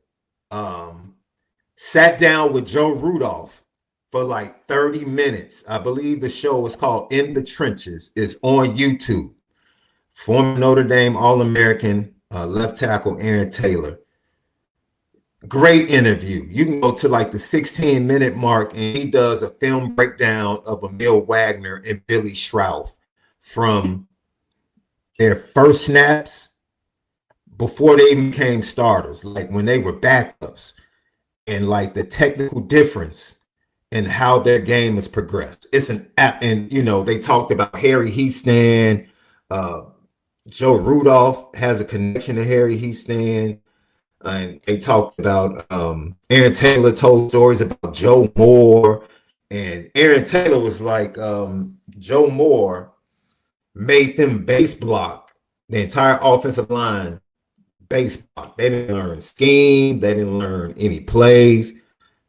sat down with Joe Rudolph for like 30 minutes. I believe the show is called In the Trenches. It's on YouTube. Former Notre Dame All-American left tackle Aaron Taylor. Great interview. You can go to like the 16-minute mark, and he does a film breakdown of Emil Wagner and Billy Schrauth from their first snaps before they became starters, like when they were backups, and like the technical difference and how their game has progressed. It's an app, and they talked about Harry Heastan. Joe Rudolph has a connection to Harry Heastan. And they talked about Aaron Taylor told stories about Joe Moore, and Aaron Taylor was like, Joe Moore made them base block the entire offensive line, base block. They didn't learn scheme, they didn't learn any plays.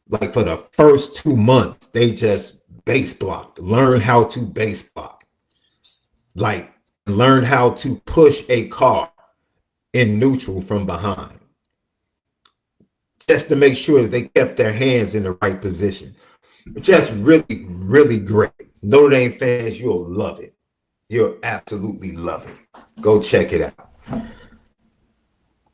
Like for the first 2 months, they just base blocked, learn how to base block, like learn how to push a car in neutral from behind, just to make sure that they kept their hands in the right position. Just really, really great. Notre Dame fans, you'll love it. You'll absolutely love it. Go check it out.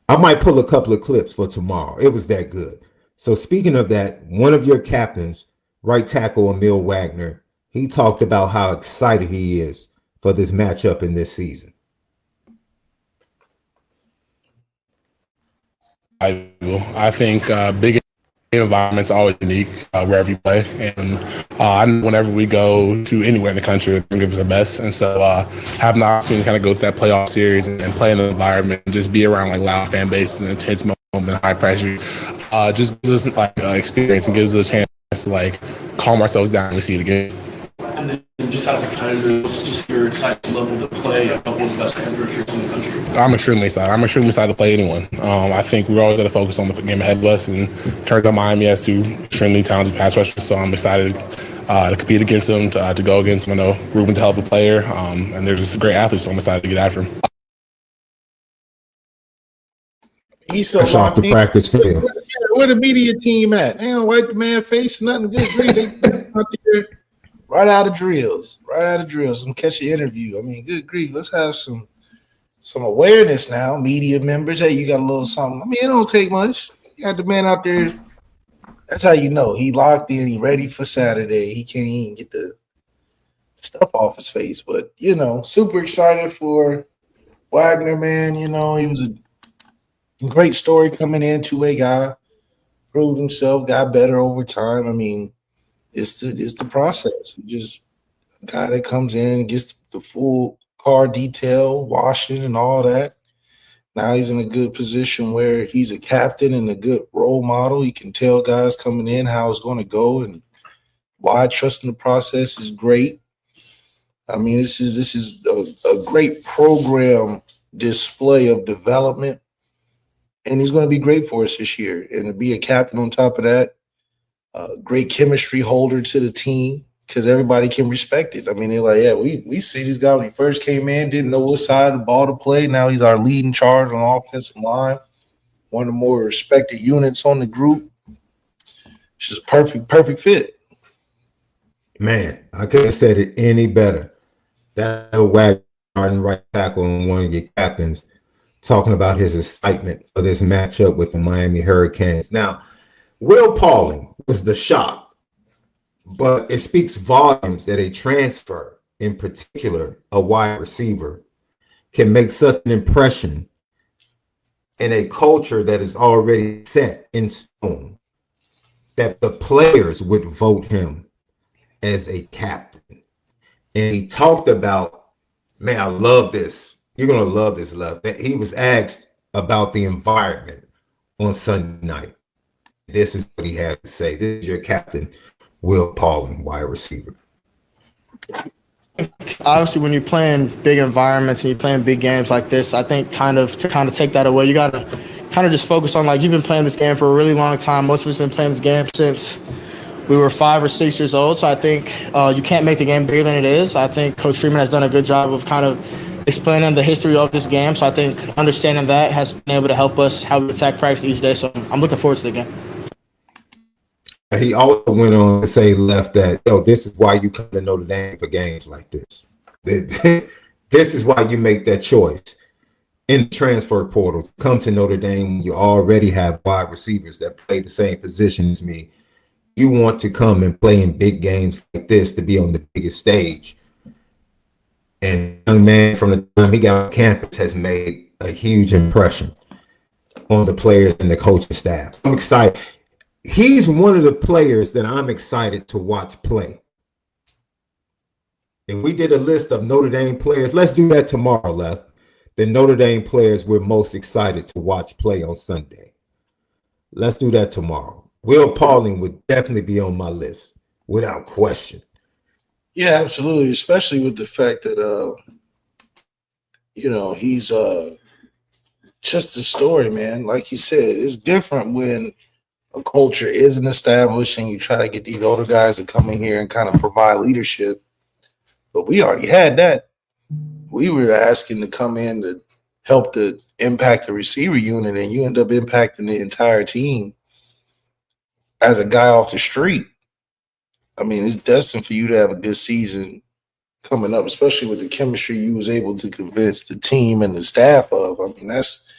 I might pull a couple of clips for tomorrow. It was that good. So speaking of that, one of your captains, right tackle Emil Wagner, he talked about how excited he is for this matchup in this season. I think big environments are always unique wherever you play, and I know whenever we go to anywhere in the country, we're going to give us our best. And so having the opportunity to kind of go through that playoff series and play in the environment and just be around like loud fan bases and intense moment, high pressure, just gives us like experience and gives us a chance to like calm ourselves down when we see it again. And then just as a competitor, just your excited level to play one of the best competitors in the country. I'm extremely excited. I'm extremely excited to play anyone. I think we're always got to focus on the game ahead of us, and turns out Miami has two extremely talented pass rushers, so I'm excited to compete against them, to go against them. I know Ruben's a hell of a player, and they're just great athletes, so I'm excited to get after him. He's so off the practice field. Where the media team at? They don't wipe the man face, nothing good. They out there right out of drills. And catch an interview. I mean, good grief. Let's have some awareness now. Media members, hey, you got a little something. I mean, it don't take much. You got the man out there. That's how you know he locked in. He ready for Saturday. He can't even get the stuff off his face. But super excited for Wagner, man. He was a great story coming in, two-way guy, proved himself, got better over time. I mean, it's the process. Just a guy that comes in and gets the full car detail, washing and all that. Now he's in a good position where he's a captain and a good role model. He can tell guys coming in how it's going to go and why trusting the process is great. I mean, this is a great program display of development, and he's going to be great for us this year. And to be a captain on top of that, great chemistry holder to the team, because everybody can respect it. I mean, they're like, yeah, we see this guy when he first came in, didn't know what side of the ball to play. Now he's our leading charge on the offensive line, one of the more respected units on the group. It's just perfect fit. Man, I couldn't have said it any better. That Wagner right tackle and one of your captains talking about his excitement for this matchup with the Miami Hurricanes. Now, Will Pauling was the shock, but it speaks volumes that a transfer, in particular a wide receiver, can make such an impression in a culture that is already set in stone that the players would vote him as a captain. And he talked about, man, I love this. You're going to love this, love. He was asked about the environment on Sunday night. This is what he had to say. This is your captain, Will Pauling, wide receiver. Obviously, when you're playing big environments and you're playing big games like this, I think to take that away, you got to kind of just focus on, like, you've been playing this game for a really long time. Most of us been playing this game since we were 5 or 6 years old. So I think you can't make the game bigger than it is. I think Coach Freeman has done a good job of kind of explaining the history of this game. So I think understanding that has been able to help us how we attack practice each day. So I'm looking forward to the game. He also went on to say, Left, that, this is why you come to Notre Dame for games like this. This is why you make that choice in the transfer portal to come to Notre Dame when you already have wide receivers that play the same position as me. You want to come and play in big games like this to be on the biggest stage. And young man, from the time he got on campus, has made a huge impression on the players and the coaching staff. I'm excited. He's one of the players that I'm excited to watch play. If we did a list of Notre Dame players, let's do that tomorrow, Left. The Notre Dame players we're most excited to watch play on Sunday. Let's do that tomorrow. Will Pauling would definitely be on my list, without question. Yeah, absolutely. Especially with the fact that, he's just a story, man. Like you said, it's different when a culture isn't established and you try to get these older guys to come in here and kind of provide leadership. But we already had that. We were asking to come in to help to impact the receiver unit, and you end up impacting the entire team as a guy off the street. I mean, it's destined for you to have a good season coming up, especially with the chemistry you was able to convince the team and the staff of. I mean, that's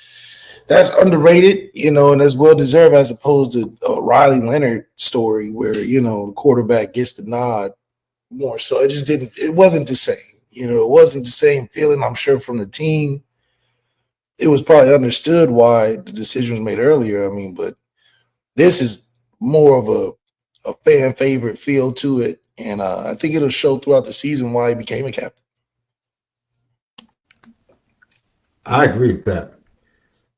underrated, and that's well-deserved, as opposed to a Riley Leonard story where, the quarterback gets the nod more. So it wasn't the same. It wasn't the same feeling, I'm sure, from the team. It was probably understood why the decision was made earlier. I mean, but this is more of a fan favorite feel to it. And I think it'll show throughout the season why he became a captain. I agree with that.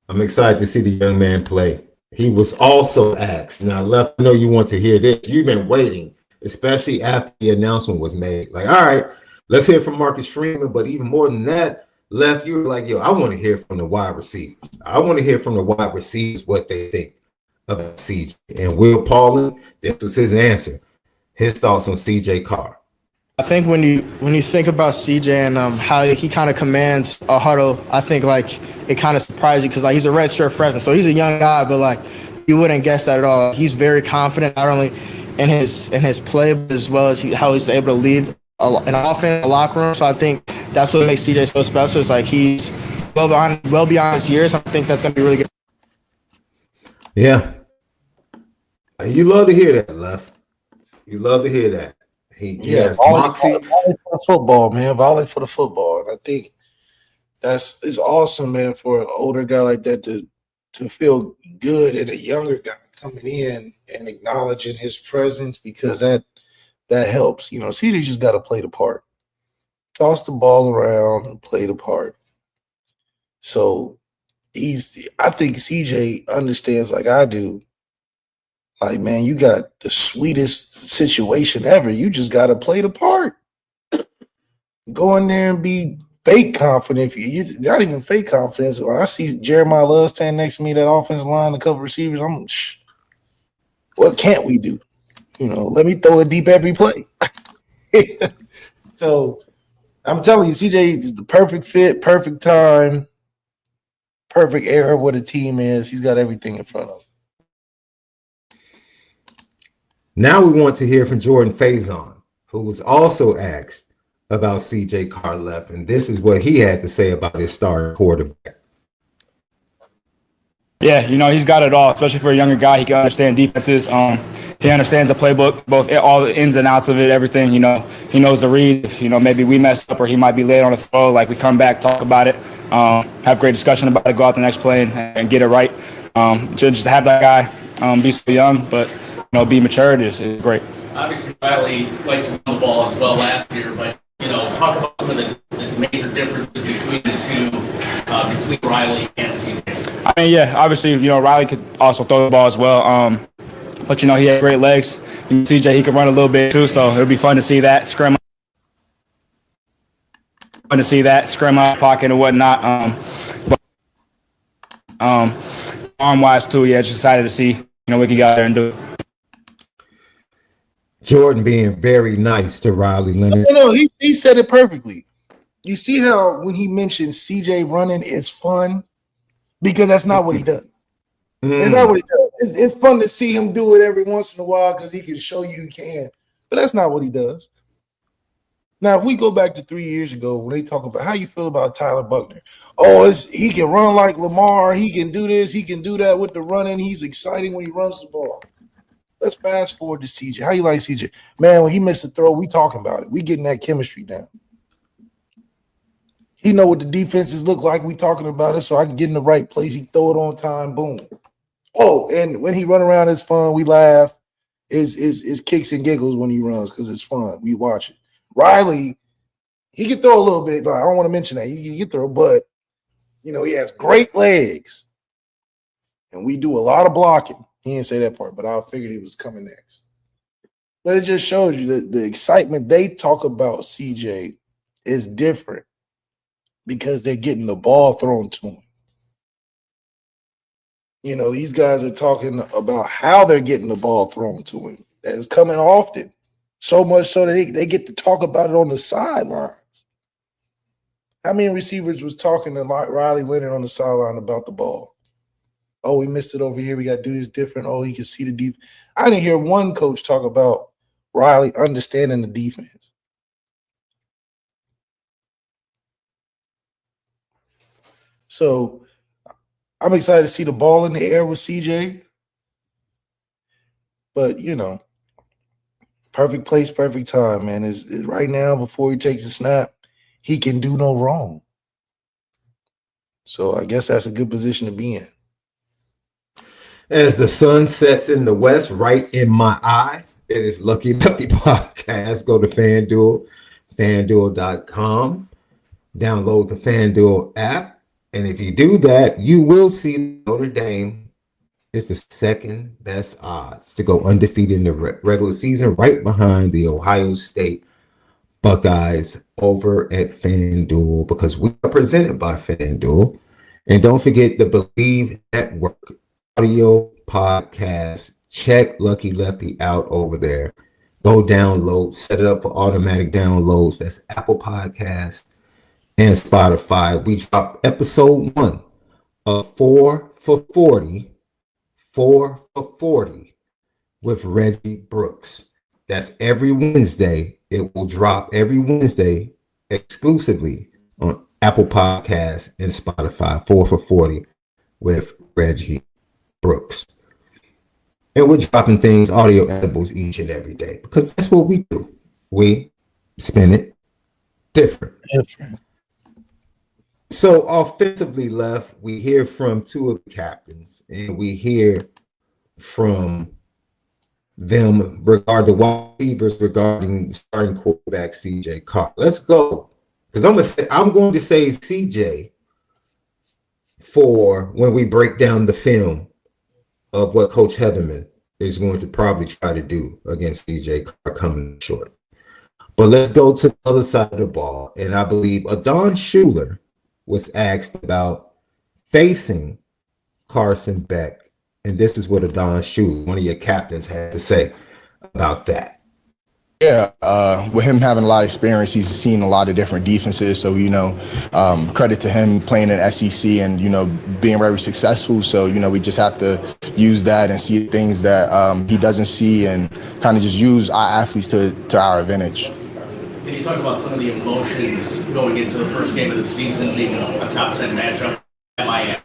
I'm excited to see the young man play. He was also asked. Now, Left, I know you want to hear this. You've been waiting, especially after the announcement was made. Like, all right, let's hear from Marcus Freeman. But even more than that, Left, you were like, I want to hear from the wide receivers. I want to hear from the wide receivers what they think about CJ. And Will Pauling, this was his answer. His thoughts on CJ Carr. I think when you think about CJ and how he kind of commands a huddle, I think it kind of surprised you because he's a redshirt freshman, so he's a young guy, but you wouldn't guess that at all. He's very confident, not only in his play, but as well as how he's able to lead an offense, a locker room. So I think that's what makes CJ so special. It's he's well beyond his years. I think that's going to be really good. Yeah, you love to hear that, Left. You love to hear that. He has moxie. Volley for the football, man. Volley for the football. And I think it's awesome, man, for an older guy like that to feel good and a younger guy coming in and acknowledging his presence, because that helps. CJ just got to play the part. Toss the ball around and play the part. So I think CJ understands, like I do, man, you got the sweetest situation ever. You just got to play the part. Go in there and be fake confident. You're not even fake confidence. When I see Jeremiah Love standing next to me, that offensive line, a couple receivers, what can't we do? Let me throw it deep every play. So I'm telling you, CJ is the perfect fit, perfect time, perfect era where the team is. He's got everything in front of him. Now we want to hear from Jordan Faison, who was also asked about CJ Carr, Left, and this is what he had to say about his starting quarterback. Yeah, he's got it all, especially for a younger guy. He can understand defenses. He understands the playbook, both all the ins and outs of it, everything. He knows the read. If, maybe we mess up or he might be late on the throw, we come back, talk about it, have great discussion about it, go out the next play and get it right. Just to have that guy be so young, but be matured is great. Obviously, Riley liked to run the ball as well last year, but talk about some of the major differences between the two, between Riley and CJ. I mean, yeah, obviously, Riley could also throw the ball as well, but he had great legs. CJ, he could run a little bit too, so it'll be fun to see that scrim out of pocket and whatnot. Arm wise too, yeah, just excited to see we can get out there and do it. Jordan being very nice to Riley Leonard. No, he said it perfectly. You see how when he mentioned CJ running, it's fun because that's not what he does. It's not what he does. It's fun to see him do it every once in a while because he can show you he can, but that's not what he does. Now, if we go back to 3 years ago when they talk about how you feel about Tyler Buckner, he can run like Lamar, he can do this, he can do that with the running. He's exciting when he runs the ball. Let's fast forward to CJ. How you like CJ? Man, when he missed a throw, we talking about it. We getting that chemistry down. He know what the defenses look like. We talking about it, so I can get in the right place. He throw it on time, boom. Oh, and when he run around, it's fun. We laugh. It's kicks and giggles when he runs because it's fun. We watch it. Riley, he can throw a little bit. I don't want to mention that. He can throw, but, he has great legs. And we do a lot of blocking. He didn't say that part, but I figured he was coming next. But it just shows you that the excitement they talk about CJ is different because they're getting the ball thrown to him. These guys are talking about how they're getting the ball thrown to him. That's coming often. So much so that they get to talk about it on the sidelines. How many receivers was talking to Riley Leonard on the sideline about the ball? Oh, we missed it over here. We got to do this different. Oh, he can see the deep. I didn't hear one coach talk about Riley understanding the defense. So I'm excited to see the ball in the air with CJ. But, perfect place, perfect time, man. Is right now, before he takes a snap, he can do no wrong. So I guess that's a good position to be in. As the sun sets in the west, right in my eye, it is Lucky Lefty Podcast. Go to FanDuel, FanDuel.com. Download the FanDuel app. And if you do that, you will see Notre Dame is the second best odds to go undefeated in the regular season, right behind the Ohio State Buckeyes over at FanDuel, because we are presented by FanDuel. And don't forget the Bleav Network audio podcast. Check Lucky Lefty out over there. Go download, set it up for automatic downloads. That's Apple Podcasts and Spotify. We dropped episode 1 of 4 for 40 with Reggie Brooks. That's every Wednesday. It will drop every Wednesday exclusively on Apple Podcasts and Spotify. 4 for 40 with Reggie Brooks. And we're dropping things, audio edibles, each and every day, because that's what we do. We spin it different. So offensively left, we hear from 2 of the captains, and we hear from them regarding the wide receivers, regarding starting quarterback CJ Carr. Let's go, because I'm going to save CJ for when we break down the film of what Coach Heatherman is going to probably try to do against CJ Carr coming short. But let's go to the other side of the ball, and I believe Adon Schuler was asked about facing Carson Beck, and this is what Adon Schuler, one of your captains, had to say about that. Yeah, with him having a lot of experience, he's seen a lot of different defenses. So, credit to him playing in SEC and, being very successful. So, we just have to use that and see things that he doesn't see and kind of just use our athletes to our advantage. Can you talk about some of the emotions going into the first game of the season, being a top 10 matchup at Miami?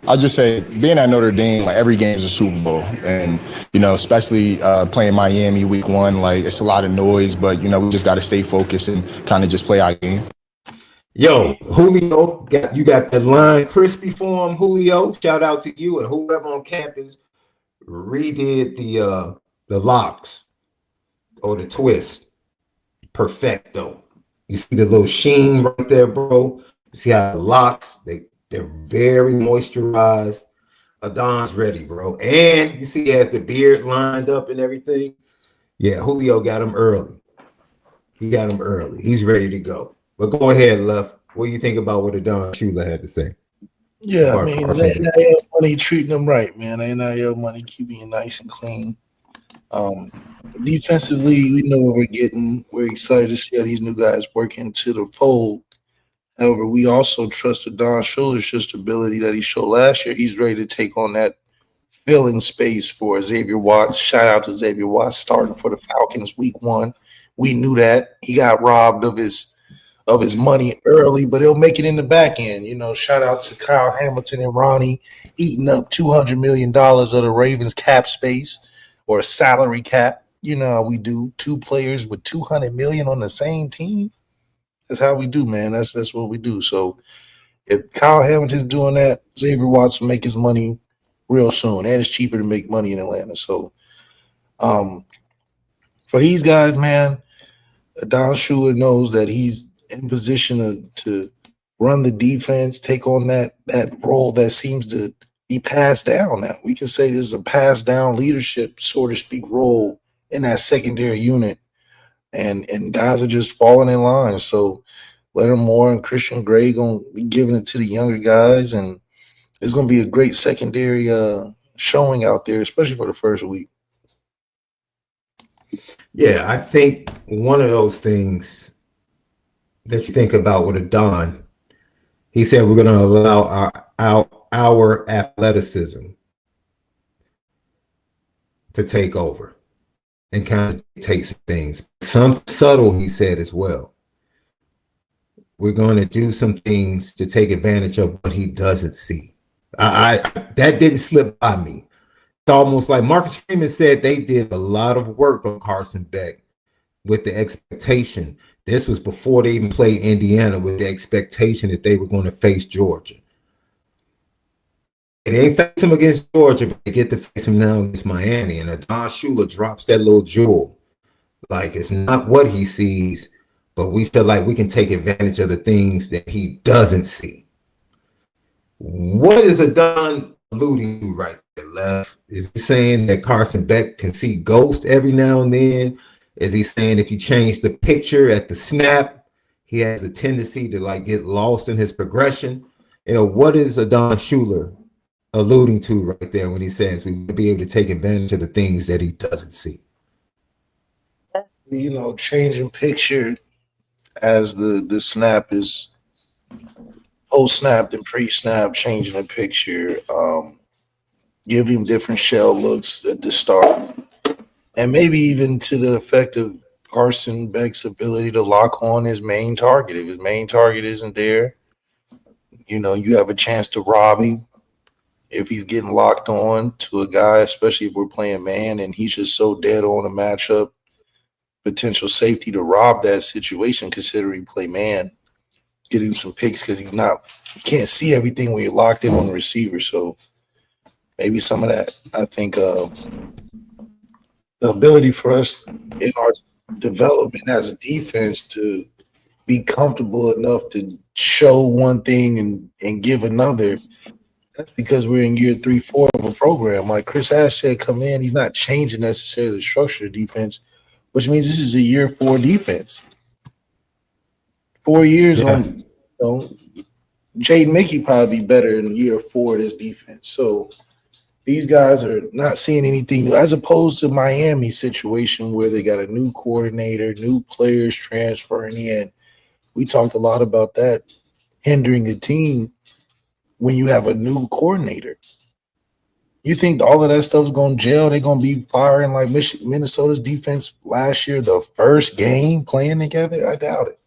I'll just say, being at Notre Dame, every game is a Super Bowl. And, especially playing Miami week 1, it's a lot of noise, but, we just got to stay focused and kind of just play our game. Yo, Julio, you got the line crispy for him, Julio. Shout out to you and whoever on campus redid the locks or the twist. Perfecto. You see the little sheen right there, bro. You see how the locks, they're very moisturized. Adon's ready, bro. And you see he has the beard lined up and everything. Yeah, Julio got him early. He's ready to go. But go ahead, Left. What do you think about what Adon Schuler had to say? Yeah, I mean, NIL money treating them right, man. NIL money keeping you nice and clean. Um, Defensively, we know what we're getting. We're excited to see how these new guys work into the fold. However, we also trust Don Schuler's just ability that he showed last year. He's ready to take on that filling space for Xavier Watts. Shout out to Xavier Watts starting for the Falcons week 1. We knew that. He got robbed of his money early, but he'll make it in the back end. Shout out to Kyle Hamilton and Ronnie eating up $200 million of the Ravens cap space or salary cap. You know how we do. 2 players with $200 million on the same team. That's how we do, man. That's what we do. So if Kyle Hamilton's doing that, Xavier Watts will make his money real soon, and it's cheaper to make money in Atlanta. So, for these guys, man, Don Schuler knows that he's in position to run the defense, take on that role that seems to be passed down now. We can say there's a passed down leadership, so to speak, role in that secondary unit. And guys are just falling in line. So Leonard Moore and Christian Gray going to be giving it to the younger guys, and it's going to be a great secondary showing out there, especially for the first week. Yeah, I think one of those things that you think about with a Don, he said we're going to allow our athleticism to take over and kind of take some things. Some subtle, he said as well. We're going to do some things to take advantage of what he doesn't see. I that didn't slip by me. It's almost like Marcus Freeman said they did a lot of work on Carson Beck with the expectation. This was before they even played Indiana, with the expectation that they were going to face Georgia. They ain't face him against Georgia, but they get to face him now against Miami. And Don Schuler drops that little jewel. Like, it's not what he sees, but we feel like we can take advantage of the things that he doesn't see. What is Don alluding to right there, Left? Is he saying that Carson Beck can see ghosts every now and then? Is he saying if you change the picture at the snap, he has a tendency to like get lost in his progression? What is Don Schuler alluding to right there when he says we will be able to take advantage of the things that he doesn't see? Changing picture as the snap is post-snap and pre-snap, changing the picture, giving him different shell looks at the start, and maybe even to the effect of Carson Beck's ability to lock on his main target. If his main target isn't there, you have a chance to rob him. If he's getting locked on to a guy, especially if we're playing man and he's just so dead on a matchup, potential safety to rob that situation, considering play man, get him some picks because you can't see everything when you're locked in on the receiver. So maybe some of that, I think, the ability for us in our development as a defense to be comfortable enough to show one thing and give another. That's because we're in year 3, 4 of a program. Like Chris Ash said, come in, he's not changing necessarily the structure of defense, which means this is a year 4 defense. 4 years on, Jaden Mickey probably be better in year 4 of this defense. So these guys are not seeing anything new, as opposed to Miami situation where they got a new coordinator, new players transferring in. We talked a lot about that hindering the team when you have a new coordinator. You think all of that stuff is going to gel? They're going to be firing like Minnesota's defense last year, the first game playing together? I doubt it.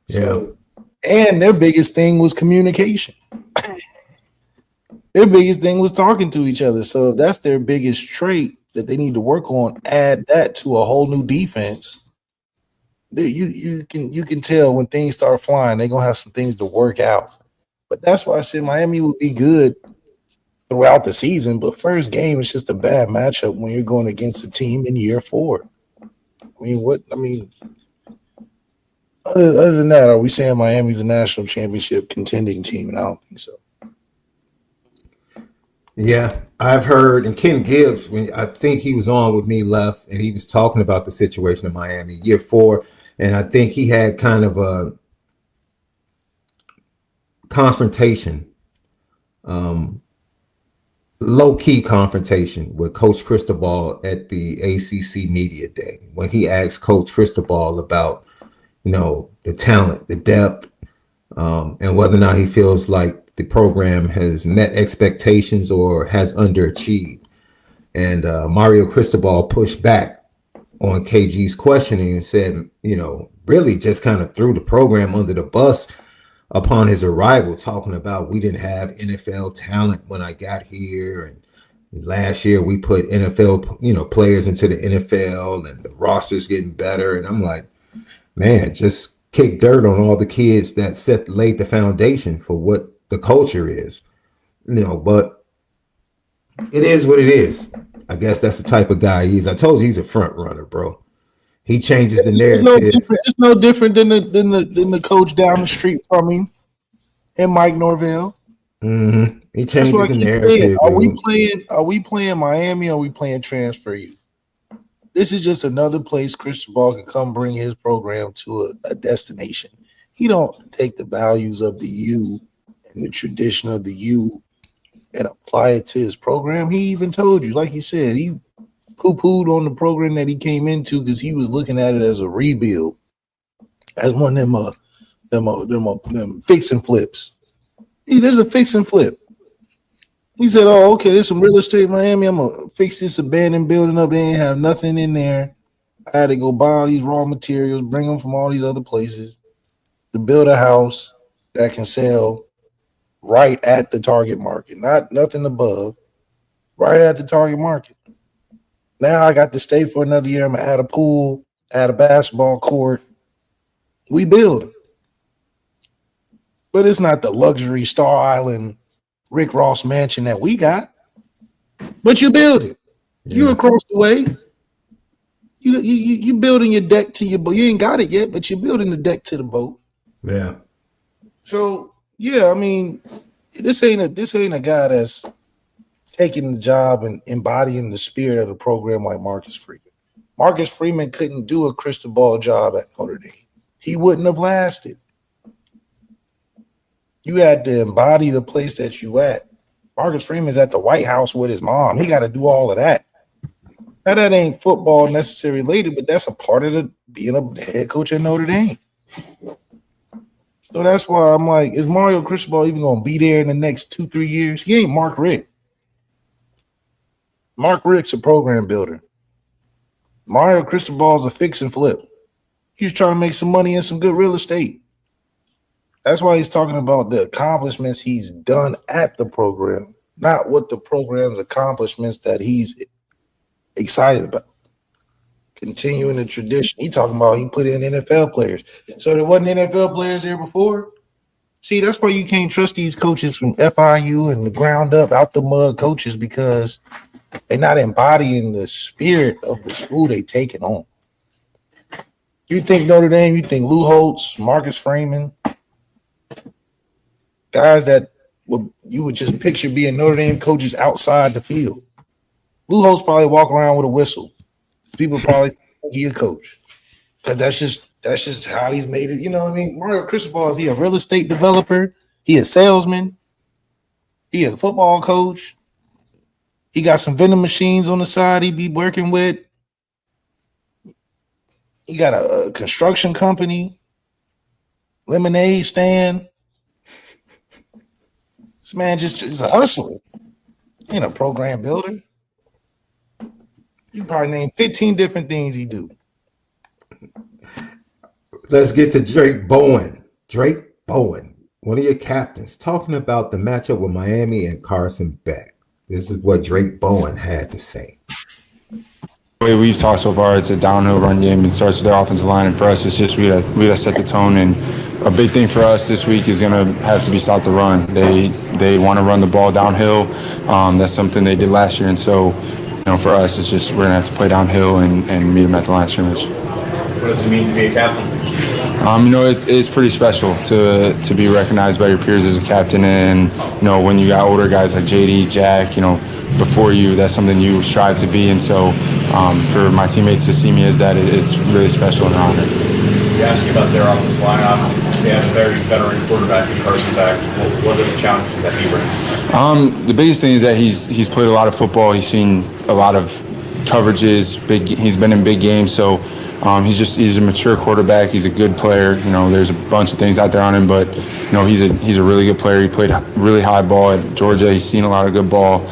So, and their biggest thing was communication. Their biggest thing was talking to each other. So if that's their biggest trait that they need to work on, add that to a whole new defense. You can tell when things start flying, they're going to have some things to work out. But that's why I said Miami would be good throughout the season, but first game is just a bad matchup when you're going against a team in year 4. Other than that, are we saying Miami's a national championship contending team? And I don't think so. Yeah, I've heard, and Ken Gibbs, I think he was on with me, Left, and he was talking about the situation in Miami year 4, and I think he had kind of a confrontation low-key confrontation with Coach Cristobal at the ACC Media Day when he asked Coach Cristobal about, the talent, the depth, and whether or not he feels like the program has met expectations or has underachieved. And Mario Cristobal pushed back on KG's questioning and said, really just kind of threw the program under the bus upon his arrival, talking about we didn't have NFL talent when I got here. And last year we put NFL, players into the NFL and the roster's getting better. And I'm like, man, just kick dirt on all the kids that laid the foundation for what the culture is, but it is what it is. I guess that's the type of guy he is. I told you he's a front runner, bro. He changes the narrative. It's no different than the coach down the street from him, and Mike Norvell. Mm-hmm. He changes the narrative. Are we playing Miami? Or are we playing Transfer U? This is just another place Cristobal can come bring his program to a destination. He don't take the values of the U and the tradition of the U and apply it to his program. He even told you, like he said, he poo-pooed on the program that he came into because he was looking at it as a rebuild, as one of them fix and flips. There's a fix and flip. He said, "Oh, okay, there's some real estate in Miami. I'm gonna fix this abandoned building up. They ain't have nothing in there. I had to go buy all these raw materials, bring them from all these other places to build a house that can sell right at the target market, nothing above, right at the target market. Now I got to stay for another year. I'm gonna add a pool, add a basketball court. We build it, but it's not the luxury Star Island Rick Ross mansion that we got, but you build it. Yeah. You're across the way. You building your deck to your boat. You ain't got it yet, but you're building the deck to the boat. Yeah. So yeah, I mean, this ain't a guy that's taking the job and embodying the spirit of the program like Marcus Freeman. Marcus Freeman couldn't do a Cristobal job at Notre Dame. He wouldn't have lasted. You had to embody the place that you at. Marcus Freeman's at the White House with his mom. He got to do all of that. Now, that ain't football necessarily related, but that's a part of being a head coach at Notre Dame. So that's why I'm like, is Mario Cristobal even going to be there in the next 2-3 years? He ain't Mark Richt. Mark Richt's a program builder. Mario Cristobal's a fix and flip. He's trying to make some money and some good real estate. That's why he's talking about the accomplishments he's done at the program, not what the program's accomplishments that he's excited about. Continuing the tradition. He talking about he put in NFL players. So there wasn't NFL players there before? See, that's why you can't trust these coaches from FIU and the ground up, out the mud coaches, because they're not embodying the spirit of the school they taking on. You think Notre Dame, you think Lou Holtz, Marcus Freeman, guys that you would just picture being Notre Dame coaches outside the field. Lou Holtz probably walk around with a whistle. People probably think he's a coach because that's just how he's made it. You know what I mean? Mario Cristobal, is he a real estate developer? He a salesman? He a football coach? He got some vending machines on the side he be working with. He got a construction company, lemonade stand. This man just is a hustler. He ain't a program builder. You probably name 15 different things he do. Let's get to Drake Bowen. Drake Bowen, one of your captains, talking about the matchup with Miami and Carson Beck. This is what Drake Bowen had to say. The way we've talked so far, it's a downhill run game and starts with the offensive line. And for us, it's just we gotta set the tone. And a big thing for us this week is gonna have to be stop the run. They want to run the ball downhill. That's something they did last year. And so, for us, it's just we're gonna have to play downhill and meet them at the line of scrimmage. What does it mean to be a captain? It's pretty special to be recognized by your peers as a captain. And when you got older guys like JD, Jack, before you, that's something you strive to be. And so for my teammates to see me as that, it's really special and an honor. asked you about their offensive line. Obviously, they have a very veteran quarterback in Carson Beck. What are the challenges that he brings? The biggest thing is that he's played a lot of football. He's seen a lot of coverages. He's been in big games, so he's a mature quarterback. He's a good player. You know, there's a bunch of things out there on him, but you know, he's a really good player. He played really high ball at Georgia. He's seen a lot of good ball.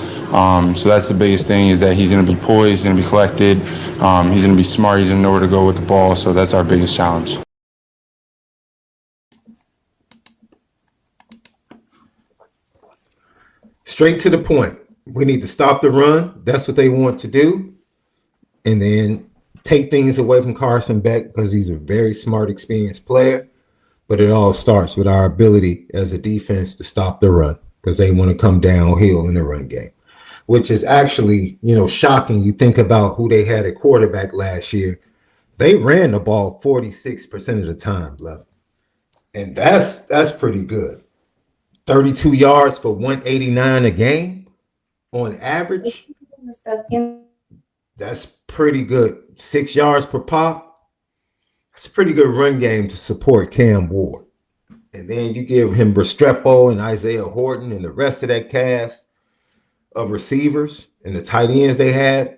So that's the biggest thing, is that he's going to be poised, he's going to be collected, he's going to be smart, he's going to know where to go with the ball. So that's our biggest challenge. Straight to the point. We need to stop the run. That's what they want to do. And then take things away from Carson Beck, because he's a very smart, experienced player. But it all starts with our ability as a defense to stop the run, because they want to come downhill in the run game, which is actually, you know, shocking. You think about who they had at quarterback last year. They ran the ball 46% of the time, Bleav. And that's pretty good. 32 yards for 189 a game on average. That's pretty good. 6 yards per pop. That's a pretty good run game to support Cam Ward. And then you give him Restrepo and Isaiah Horton and the rest of that cast of receivers and the tight ends they had.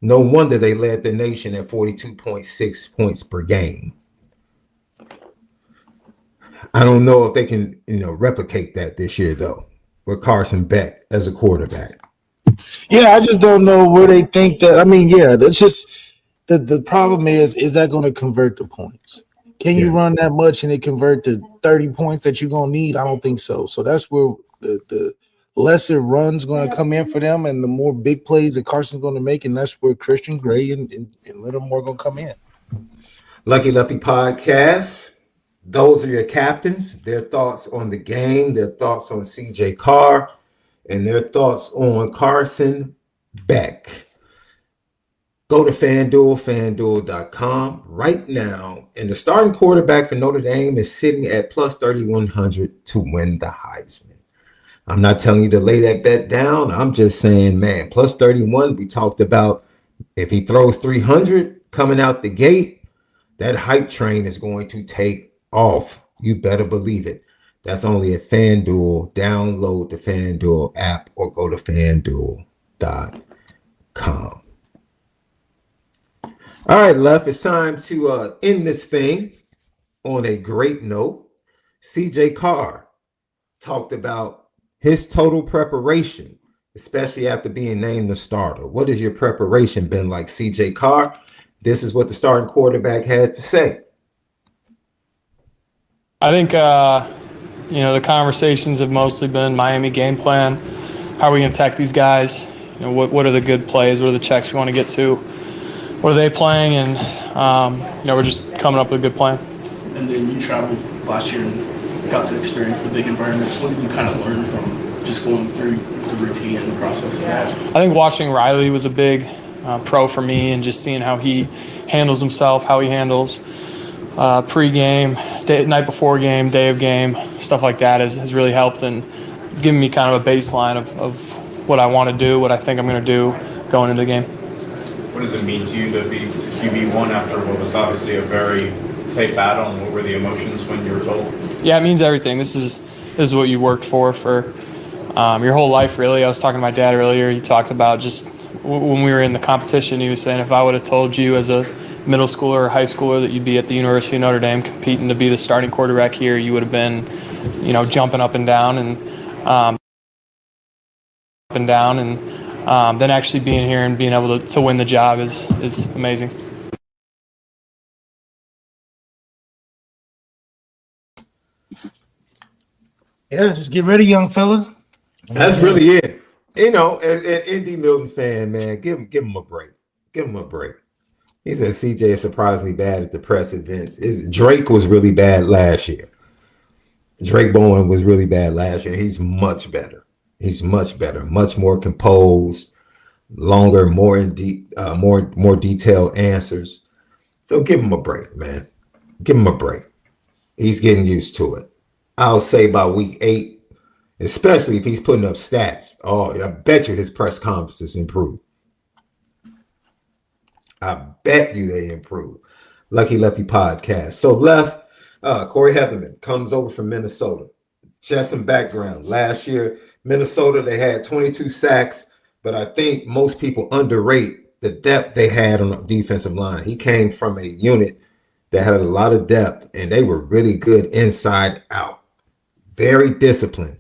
No wonder they led the nation at 42.6 points per game. I don't know if they can, you know, replicate that this year, though, with Carson Beck as a quarterback. Yeah, I just don't know where they think that. I mean, yeah, that's just the problem is that going to convert the points? Can you run that much and it convert to 30 points that you're going to need? I don't think so. So that's where the lesser runs going to come in for them, and the more big plays that Carson's going to make, and that's where Christian Gray and Little more going to come in. Lucky Lefty Podcast. Those are your captains. Their thoughts on the game, their thoughts on CJ Carr, and their thoughts on Carson Beck. Go to FanDuel, FanDuel.com right now. And the starting quarterback for Notre Dame is sitting at plus 3,100 to win the Heisman. I'm not telling you to lay that bet down. I'm just saying, man, plus 31, we talked about if he throws 300 coming out the gate, that hype train is going to take off. You better believe it. That's only at FanDuel. Download the FanDuel app or go to FanDuel.com. All right, Lef, it's time to end this thing on a great note. CJ Carr talked about his total preparation, especially after being named the starter. What has your preparation been like, CJ Carr? This is what the starting quarterback had to say. I think, the conversations have mostly been Miami game plan. How are we going to attack these guys? You know, what are the good plays? What are the checks we want to get to? What are they playing? And, we're just coming up with a good plan. And then you traveled last year and got to experience the big environments. What did you kind of learn from just going through the routine and the process of that? I think watching Riley was a big pro for me, and just seeing how he handles himself, how he handles pre-game, night before game, day of game, stuff like that has really helped and given me kind of a baseline of what I want to do, what I think I'm going to do going into the game. What does it mean to you to be QB1 after what was obviously a very tight battle, and what were the emotions when you were told? Yeah, it means everything. This is what you worked for your whole life, really. I was talking to my dad earlier. He talked about just when we were in the competition, he was saying if I would have told you as a middle schooler or high schooler that you'd be at the University of Notre Dame competing to be the starting quarterback here, you would have been, jumping up and down and then actually being here and being able to win the job is amazing. Yeah, just get ready, young fella. That's really it. As an Indy Milton fan, man, give him a break. Give him a break. He said CJ is surprisingly bad at the press events. Drake was really bad last year. Drake Bowen was really bad last year. He's much better. He's much better, much more composed, longer, more detailed answers. So give him a break, man. Give him a break. He's getting used to it. I'll say by week 8, especially if he's putting up stats. Oh, I bet you his press conferences improve. I bet you they improve. Lucky Lefty podcast. So Corey Heatherman comes over from Minnesota. Just some background. Last year, Minnesota, they had 22 sacks, but I think most people underrate the depth they had on the defensive line. He came from a unit that had a lot of depth, and they were really good inside out. Very disciplined.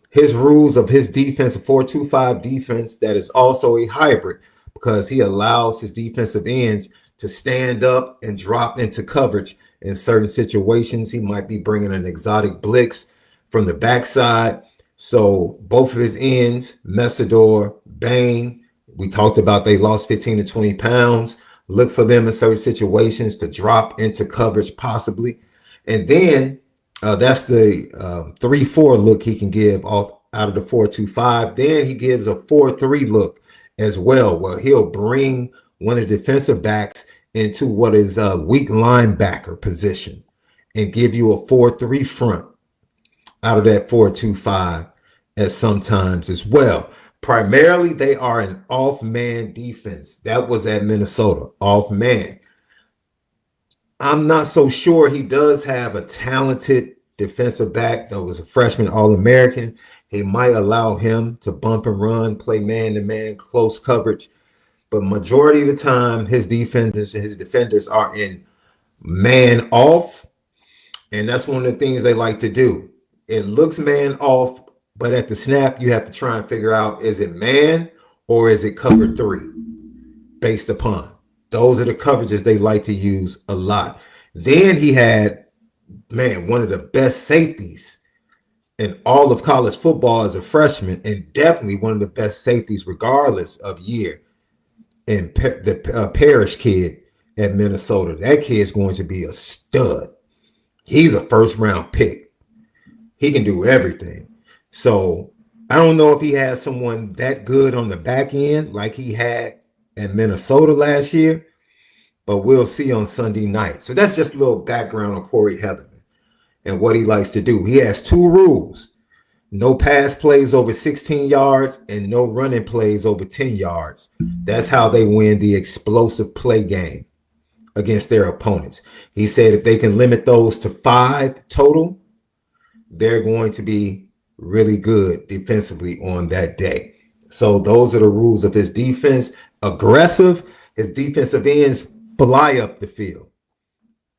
His rules of his defense, a 4-2-5 defense that is also a hybrid, because he allows his defensive ends to stand up and drop into coverage in certain situations. He might be bringing an exotic blitz from the backside. So both of his ends, Messidor, Bain, we talked about they lost 15 to 20 pounds. Look for them in certain situations to drop into coverage possibly. And then that's the 3-4 look he can give out of the 4-2-5. Then he gives a 4-3 look as well, where he'll bring one of the defensive backs into what is a weak linebacker position and give you a 4-3 front out of that 4-2-5 at sometimes as well. Primarily, they are an off-man defense. That was at Minnesota, off-man. I'm not so sure. He does have a talented defensive back that was a freshman All-American. He might allow him to bump and run, play man-to-man, close coverage. But majority of the time, his defenders are in man off. And that's one of the things they like to do. It looks man off, but at the snap, you have to try and figure out, is it man or is it cover 3 based upon. Those are the coverages they like to use a lot. Then he had, one of the best safeties in all of college football as a freshman, and definitely one of the best safeties regardless of year, and the Parrish kid at Minnesota. That kid is going to be a stud. He's a first-round pick. He can do everything. So I don't know if he has someone that good on the back end like he had at Minnesota last year, but we'll see on Sunday night. So that's just a little background on Corey Heatherman and what he likes to do. He has 2 rules: no pass plays over 16 yards and no running plays over 10 yards. That's how they win the explosive play game against their opponents. He said if they can limit those to 5 total, they're going to be really good defensively on that day. So those are the rules of his defense. Aggressive. His defensive ends fly up the field.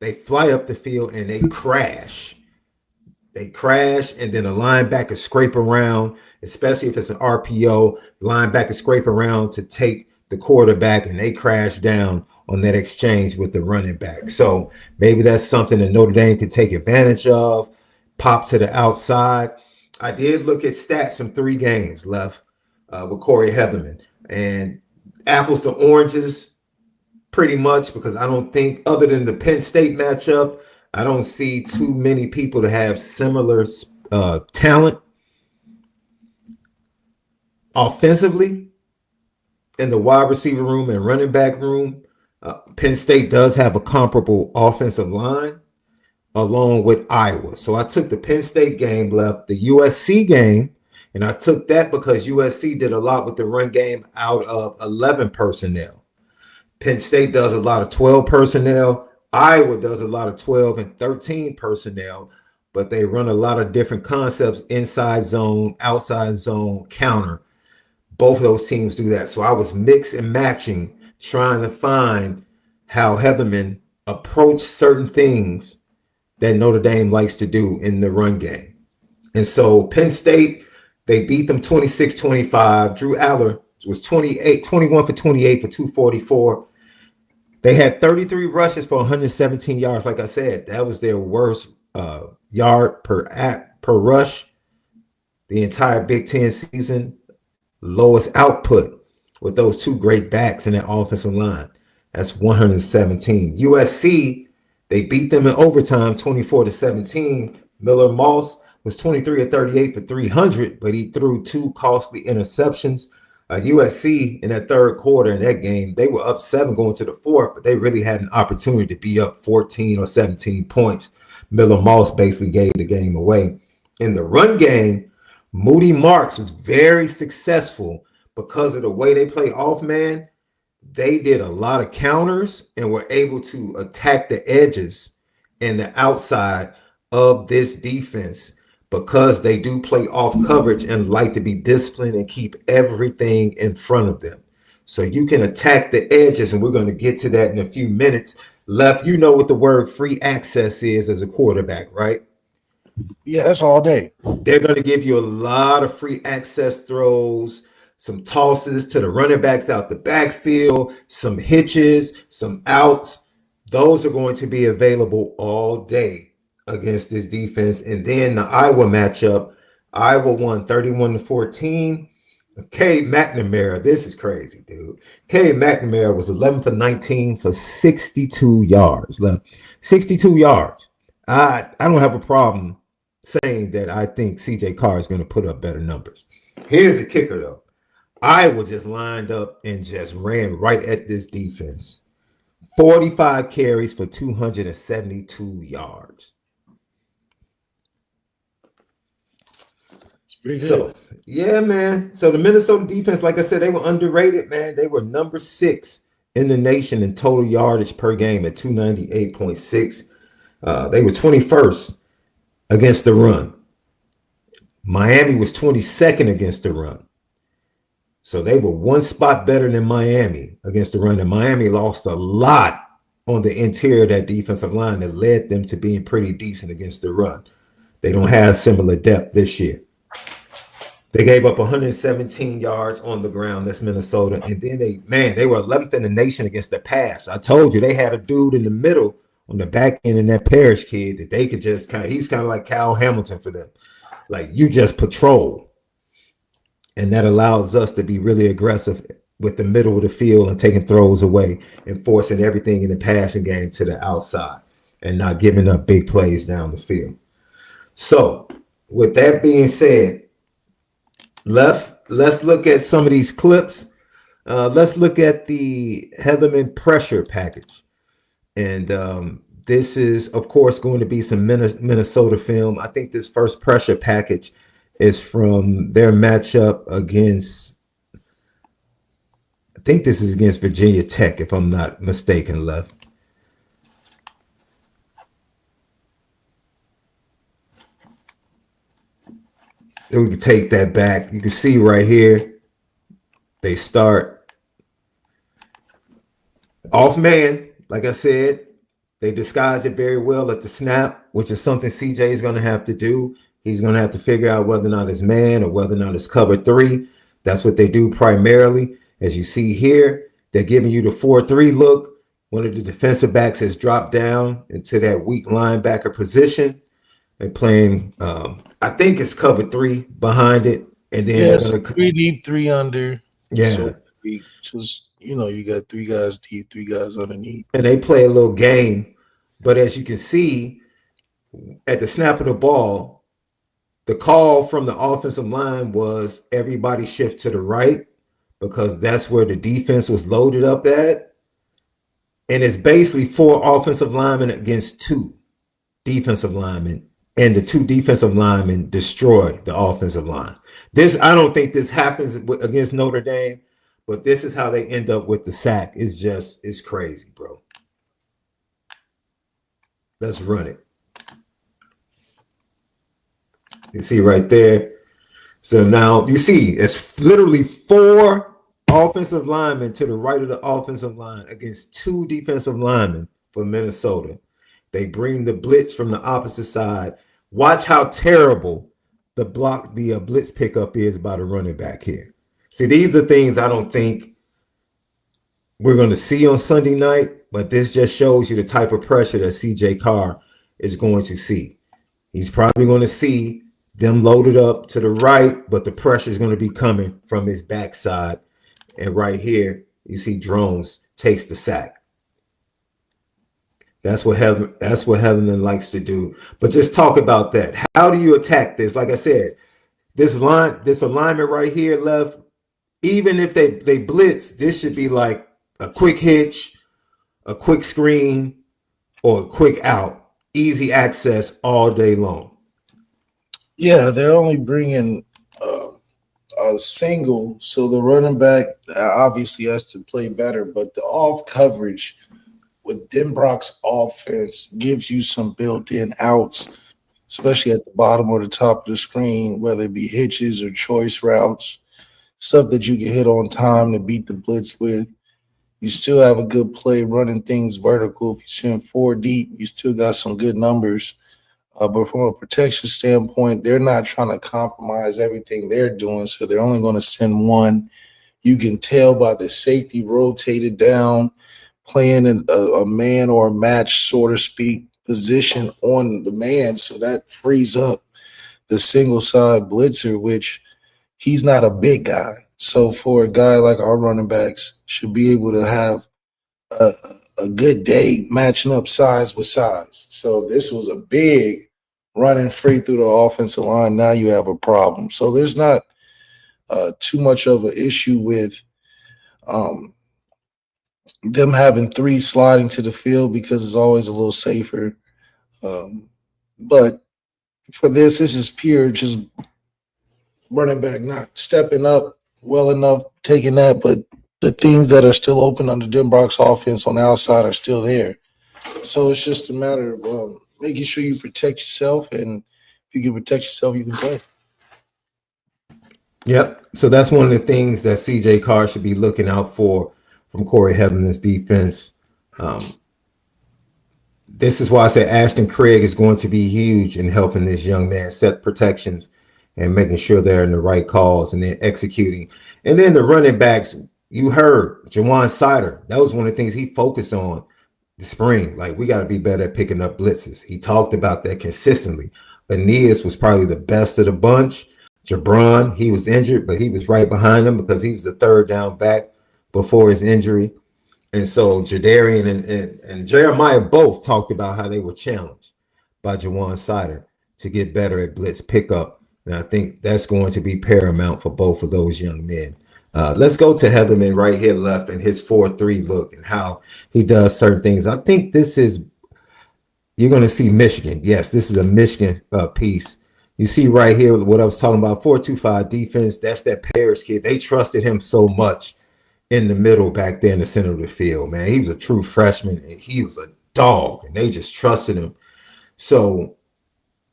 They fly up the field and they crash. They crash, and then a linebacker scrape around, especially if it's an RPO. Linebacker scrape around to take the quarterback, and they crash down on that exchange with the running back. So maybe that's something that Notre Dame can take advantage of. Pop to the outside. I did look at stats from 3 games left with Corey Heatherman, and apples to oranges pretty much, because I don't think, other than the Penn State matchup, I don't see too many people to have similar talent offensively in the wide receiver room and running back room. Penn State does have a comparable offensive line along with Iowa. So I took the Penn State game, left the USC game, and I took that because USC did a lot with the run game out of 11 personnel. Penn State does a lot of 12 personnel. Iowa does a lot of 12 and 13 personnel, but they run a lot of different concepts: inside zone, outside zone, counter. Both of those teams do that. So I was mix and matching, trying to find how Heatherman approached certain things that Notre Dame likes to do in the run game. And so Penn State, they beat them 26-25. Drew Aller was 21 for 28 for 244. They had 33 rushes for 117 yards. Like I said, that was their worst yard per rush the entire Big Ten season. Lowest output with those 2 great backs in that offensive line. That's 117. USC, they beat them in overtime 24-17. Miller Moss was 23 of 38 for 300, but he threw 2 costly interceptions. USC in that third quarter in that game, they were up 7 going to the 4th, but they really had an opportunity to be up 14 or 17 points. Miller Moss basically gave the game away. In the run game, Moody Marks was very successful because of the way they play off man. they did a lot of counters and were able to attack the edges and the outside of this defense because they do play off coverage and like to be disciplined and keep everything in front of them. So you can attack the edges, and we're going to get to that in a few minutes. Left, you know what the word free access is as a quarterback, right? Yeah, that's all day. They're going to give you a lot of free access throws, some tosses to the running backs out the backfield, some hitches, some outs. Those are going to be available all day against this defense. And then the Iowa matchup, Iowa won 31-14. Cade McNamara, this is crazy, dude. Cade McNamara was 11 for 19 for 62 yards. 62 yards. I don't have a problem saying that I think CJ Carr is going to put up better numbers. Here's the kicker, though. Iowa just lined up and just ran right at this defense. 45 carries for 272 yards. It's pretty good. So, yeah, man. So the Minnesota defense, like I said, they were underrated, man. They were number 6 in the nation in total yardage per game at 298.6. They were 21st against the run. Miami was 22nd against the run. So they were one spot better than Miami against the run. And Miami lost a lot on the interior of that defensive line that led them to being pretty decent against the run. They don't have similar depth this year. They gave up 117 yards on the ground. That's Minnesota. And then they were 11th in the nation against the pass. I told you they had a dude in the middle on the back end and that Parrish kid that they could just he's kind of like Kyle Hamilton for them. Like, you just patrol. And that allows us to be really aggressive with the middle of the field and taking throws away and forcing everything in the passing game to the outside and not giving up big plays down the field. So with that being said, let's look at some of these clips. Let's look at the Heatherman pressure package. And this is, of course, going to be some Minnesota film. I think this first pressure package is from their matchup against, I think this is against Virginia Tech, if I'm not mistaken, Left. Then we can take that back. You can see right here, they start off man. Like I said, they disguise it very well at the snap, which is something CJ is going to have to do. He's going to have to figure out whether or not it's man or whether or not it's cover 3. That's what they do primarily. As you see here, they're giving you the 4-3 look. One of the defensive backs has dropped down into that weak linebacker position. They're playing, I think it's cover 3 behind it. And then yes, 3 deep, 3 under. Yeah. So just, you got 3 guys deep, 3 guys underneath. And they play a little game. But as you can see, at the snap of the ball, the call from the offensive line was everybody shift to the right because that's where the defense was loaded up at. And it's basically 4 offensive linemen against 2 defensive linemen. And the 2 defensive linemen destroy the offensive line. I don't think this happens against Notre Dame, but this is how they end up with the sack. It's crazy, bro. Let's run it. You see right there. So now you see it's literally 4 offensive linemen to the right of the offensive line against 2 defensive linemen for Minnesota. They bring the blitz from the opposite side. Watch how terrible the blitz pickup is by the running back here. See, these are things I don't think we're going to see on Sunday night, but this just shows you the type of pressure that CJ Carr is going to see. He's probably going to see them loaded up to the right, but the pressure is going to be coming from his backside. And right here, you see Drones takes the sack. That's what Heatherman likes to do. But just talk about that. How do you attack this? Like I said, this alignment right here left, even if they blitz, this should be like a quick hitch, a quick screen, or a quick out. Easy access all day long. Yeah, they're only bringing single, so the running back obviously has to play better, but the off coverage with Denbrock's offense gives you some built-in outs, especially at the bottom or the top of the screen, whether it be hitches or choice routes, stuff that you can hit on time to beat the blitz with. You still have a good play running things vertical. If you send 4 deep, you still got some good numbers. But from a protection standpoint, they're not trying to compromise everything they're doing, so they're only going to send one. You can tell by the safety rotated down, playing a man or a match, so to speak, position on the man, so that frees up the single side blitzer, which he's not a big guy. So for a guy like our running backs, should be able to have a good day matching up size with size. So this was a big running free through the offensive line. Now you have a problem. So there's not too much of an issue with them having 3 sliding to the field because it's always a little safer. But for this is pure just running back not stepping up well enough, taking that, but the things that are still open under Denbrock's offense on the outside are still there. So it's just a matter of making sure you protect yourself, and if you can protect yourself, you can play. Yep. So that's one of the things that CJ Carr should be looking out for from Corey Heatherland's defense. This is why I said Ashton Craig is going to be huge in helping this young man set protections and making sure they're in the right calls and then executing. And then the running backs, you heard Jawan Sider. That was one of the things he focused on the spring. Like, we got to be better at picking up blitzes. He talked about that consistently. Aeneas was probably the best of the bunch. Jabron, he was injured, but he was right behind him because he was the third down back before his injury. And so Jadarian and Jeremiah both talked about how they were challenged by Jawan Sider to get better at blitz pickup. And I think that's going to be paramount for both of those young men. Let's go to Heatherman right here left and his 4-3 look and how he does certain things. I think this is, you're going to see Michigan. Yes, this is a Michigan piece. You see right here what I was talking about, 4-2-5 defense. That's that Paris kid. They trusted him so much in the middle back there in the center of the field, man. He was a true freshman, and he was a dog, and they just trusted him. So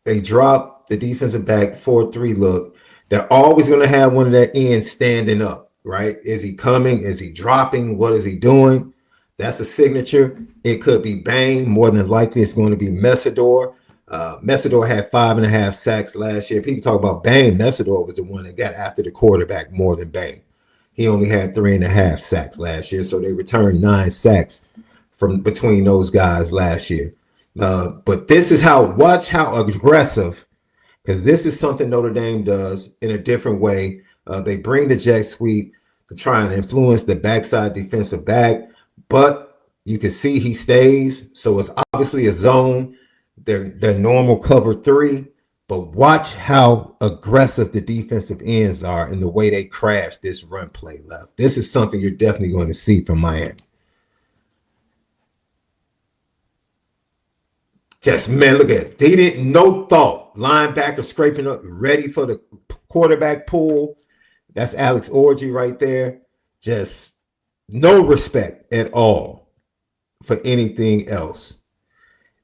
they dropped the defensive back 4-3 look. They're always going to have one of their ends standing up, right? Is he coming? Is he dropping? What is he doing? That's a signature. It could be Bang. More than likely, it's going to be Messidor. Messidor had 5.5 sacks last year. People talk about Bang. Messidor was the one that got after the quarterback more than Bang. He only had 3.5 sacks last year, so they returned 9 sacks from between those guys last year. But this is watch how aggressive, because this is something Notre Dame does in a different way. They bring the jet sweep to try and influence the backside defensive back, but you can see he stays, so it's obviously a zone. Their normal cover 3. But watch how aggressive the defensive ends are in the way they crash this run play left. This is something you're definitely going to see from Miami. Just, man, look at it. They didn't, no thought. Linebacker scraping up, ready for the quarterback pull. That's Alex Orji right there. Just no respect at all for anything else.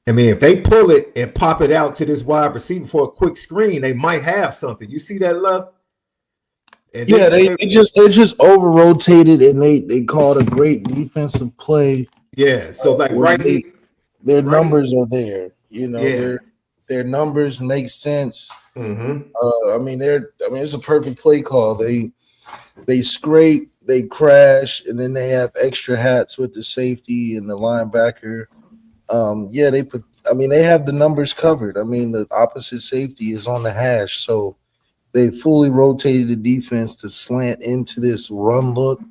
I mean, if they pull it and pop it out to this wide receiver for a quick screen, they might have something. You see that, Love? And yeah, they just over rotated and they called a great defensive play. Yeah, so like their numbers are there. You know, their numbers make sense. Mm-hmm. I mean, it's a perfect play call. They scrape, they crash, and then they have extra hats with the safety and the linebacker. They have the numbers covered. I mean, the opposite safety is on the hash, so they fully rotated the defense to slant into this run look.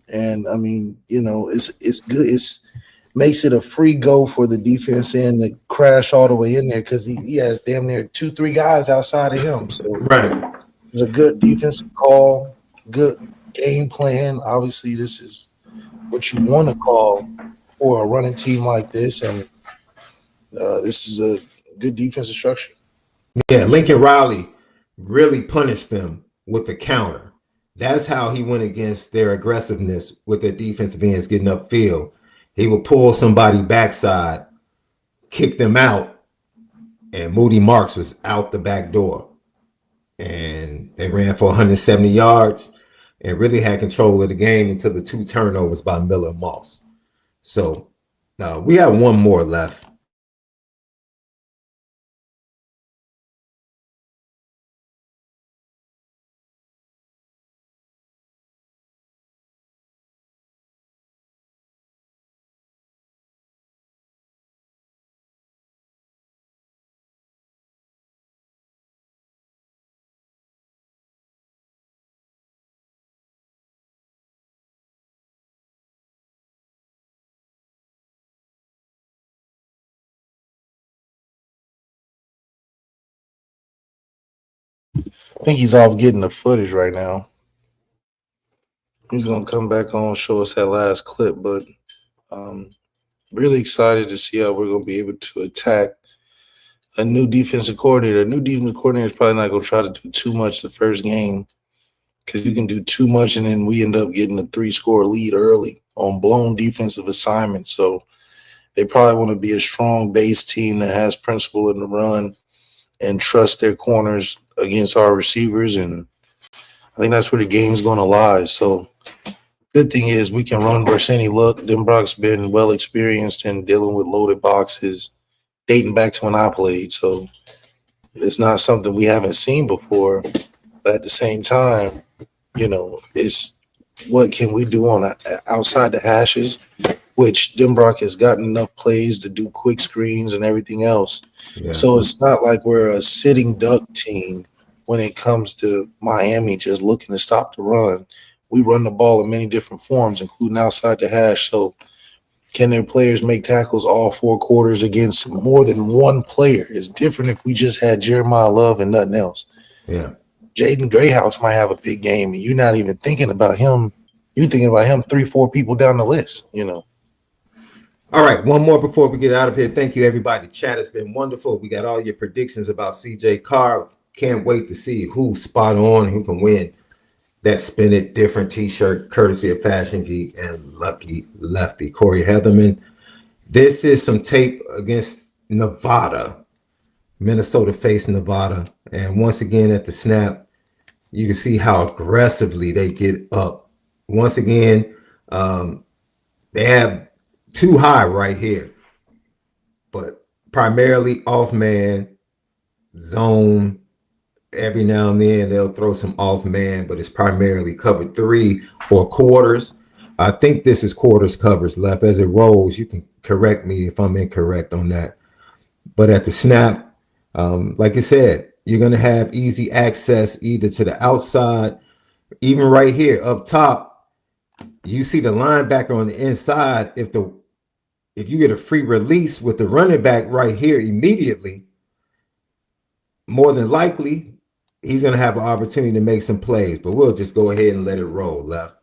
And I mean, you know, it's good. It's makes it a free go for the defense end to crash all the way in there because he has damn near 2-3 guys outside of him. So right, it's a good defensive call, good game plan. Obviously, this is what you want to call for a running team like this, and this is a good defensive structure. Yeah, Lincoln Riley really punished them with the counter. That's how he went against their aggressiveness with their defensive ends getting upfield. He would pull somebody backside, kick them out, and Moody Marks was out the back door. And they ran for 170 yards and really had control of the game until the 2 turnovers by Miller and Moss. So we have one more left. I think he's off getting the footage right now. He's gonna come back on, show us that last clip, but really excited to see how we're gonna be able to attack a new defensive coordinator. A new defensive coordinator is probably not gonna try to do too much the first game because you can do too much and then we end up getting a 3-score lead early on blown defensive assignments. So they probably want to be a strong base team that has principle in the run and trust their corners against our receivers, and I think that's where the game's going to lie. So good thing is we can run versus any look. Denbrock's been well experienced in dealing with loaded boxes dating back to when I played. So it's not something we haven't seen before, but at the same time, it's what can we do on outside the hashes, which Denbrock has gotten enough plays to do quick screens and everything else. Yeah. So it's not like we're a sitting duck team when it comes to Miami just looking to stop the run. We run the ball in many different forms, including outside the hash. So can their players make tackles all 4 quarters against more than one player? It's different if we just had Jeremiah Love and nothing else. Yeah. Jaden Grayhouse might have a big game, and you're not even thinking about him. You're thinking about him 3-4 people down the list, All right, one more before we get out of here. Thank you, everybody. Chat has been wonderful. We got all your predictions about CJ Carr. Can't wait to see who's spot on, who can win that Spin It Different t-shirt, courtesy of Fashion Geek and Lucky Lefty. Corey Heatherman. This is some tape against Nevada. Minnesota faced Nevada. And once again, at the snap, you can see how aggressively they get up. Once again, they have too high right here, but primarily off man, zone. Every now and then they'll throw some off man, but it's primarily cover 3 or quarters. I think this is quarters covers left as it rolls. You can correct me if I'm incorrect on that. But at the snap, like I said, you're going to have easy access either to the outside, even right here up top. You see the linebacker on the inside. If you get a free release with the running back right here immediately, more than likely, he's going to have an opportunity to make some plays. But we'll just go ahead and let it roll left.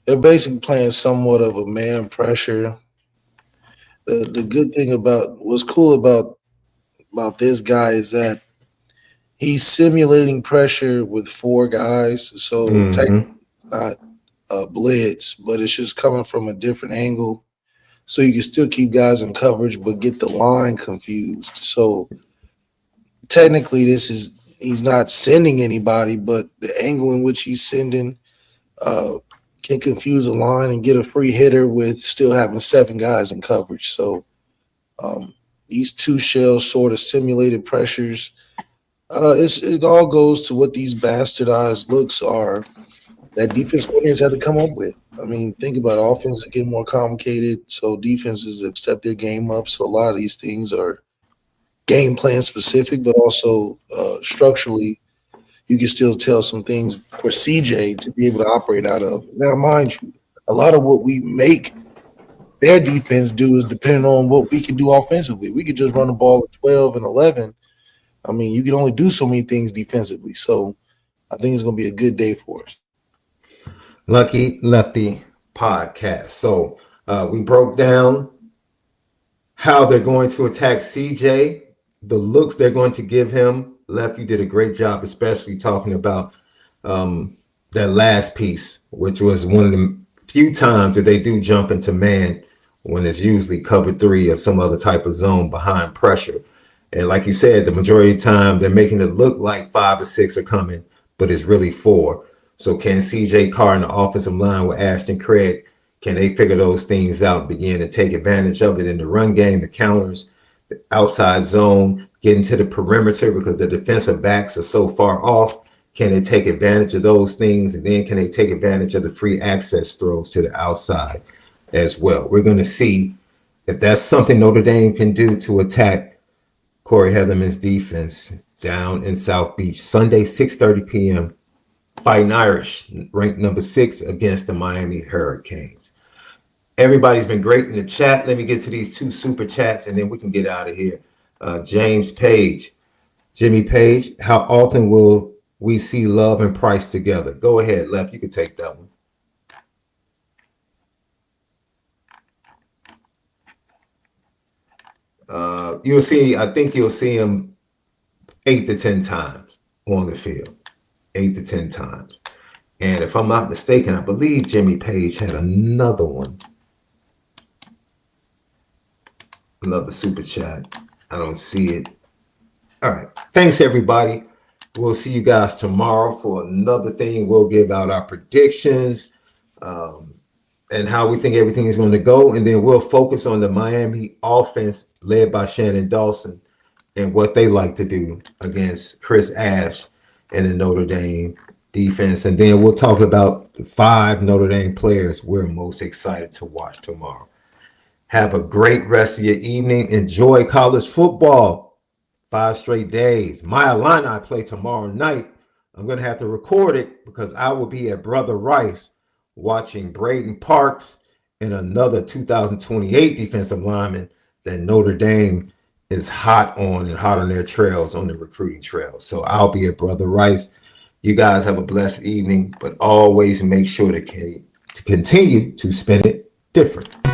They're basically playing somewhat of a man pressure. The good thing about what's cool about this guy is that he's simulating pressure with 4 guys. So technically it's not a blitz, but it's just coming from a different angle. So you can still keep guys in coverage, but get the line confused. So technically he's not sending anybody, but the angle in which he's sending can confuse a line and get a free hitter with still having 7 guys in coverage. So these 2 shells sort of simulated pressures. It all goes to what these bastardized looks are that defense coordinators had to come up with. I mean, think about it. Offenses getting more complicated, so defenses accept their game up. So a lot of these things are game plan specific, but also structurally, you can still tell some things for CJ to be able to operate out of. Now, mind you, a lot of what we make their defense do is depending on what we can do offensively. We could just run the ball at 12 and 11. I mean, you can only do so many things defensively. So I think it's going to be a good day for us. Lucky Lefty podcast. So we broke down how they're going to attack CJ, the looks they're going to give him. Left, you did a great job, especially talking about that last piece, which was one of the few times that they do jump into man when it's usually cover 3 or some other type of zone behind pressure. And like you said, the majority of the time they're making it look like 5 or 6 are coming, but it's really 4. So can CJ Carr and the offensive line with Ashton Craig, can they figure those things out and begin to take advantage of it in the run game, the counters, the outside zone, getting to the perimeter because the defensive backs are so far off? Can they take advantage of those things? And then can they take advantage of the free access throws to the outside as well? We're going to see if that's something Notre Dame can do to attack Corey Heatherman's defense down in South Beach. Sunday, 6:30 p.m. Fighting Irish, ranked number 6 against the Miami Hurricanes. Everybody's been great in the chat. Let me get to these 2 super chats and then we can get out of here. James Page, Jimmy Page, how often will we see Love and Price together? Go ahead, Left. You can take that one. You'll see, I think you'll see him 8 to 10 times on the field. 8 to 10 times. And if I'm not mistaken, I believe Jimmy Page had another one. Another super chat. I don't see it. All right. Thanks, everybody. We'll see you guys tomorrow for another thing. We'll give out our predictions and how we think everything is going to go. And then we'll focus on the Miami offense led by Shannon Dawson and what they like to do against Chris Ash and the Notre Dame defense. And then we'll talk about the 5 Notre Dame players we're most excited to watch tomorrow. Have a great rest of your evening. Enjoy college football. 5 straight days. My Illini play tomorrow night. I'm going to have to record it because I will be at Brother Rice watching Braden Parks and another 2028 defensive lineman that Notre Dame is hot on and hot on their trails, on the recruiting trail. So I'll be at Brother Rice. You guys have a blessed evening, but always make sure to continue to spend it different.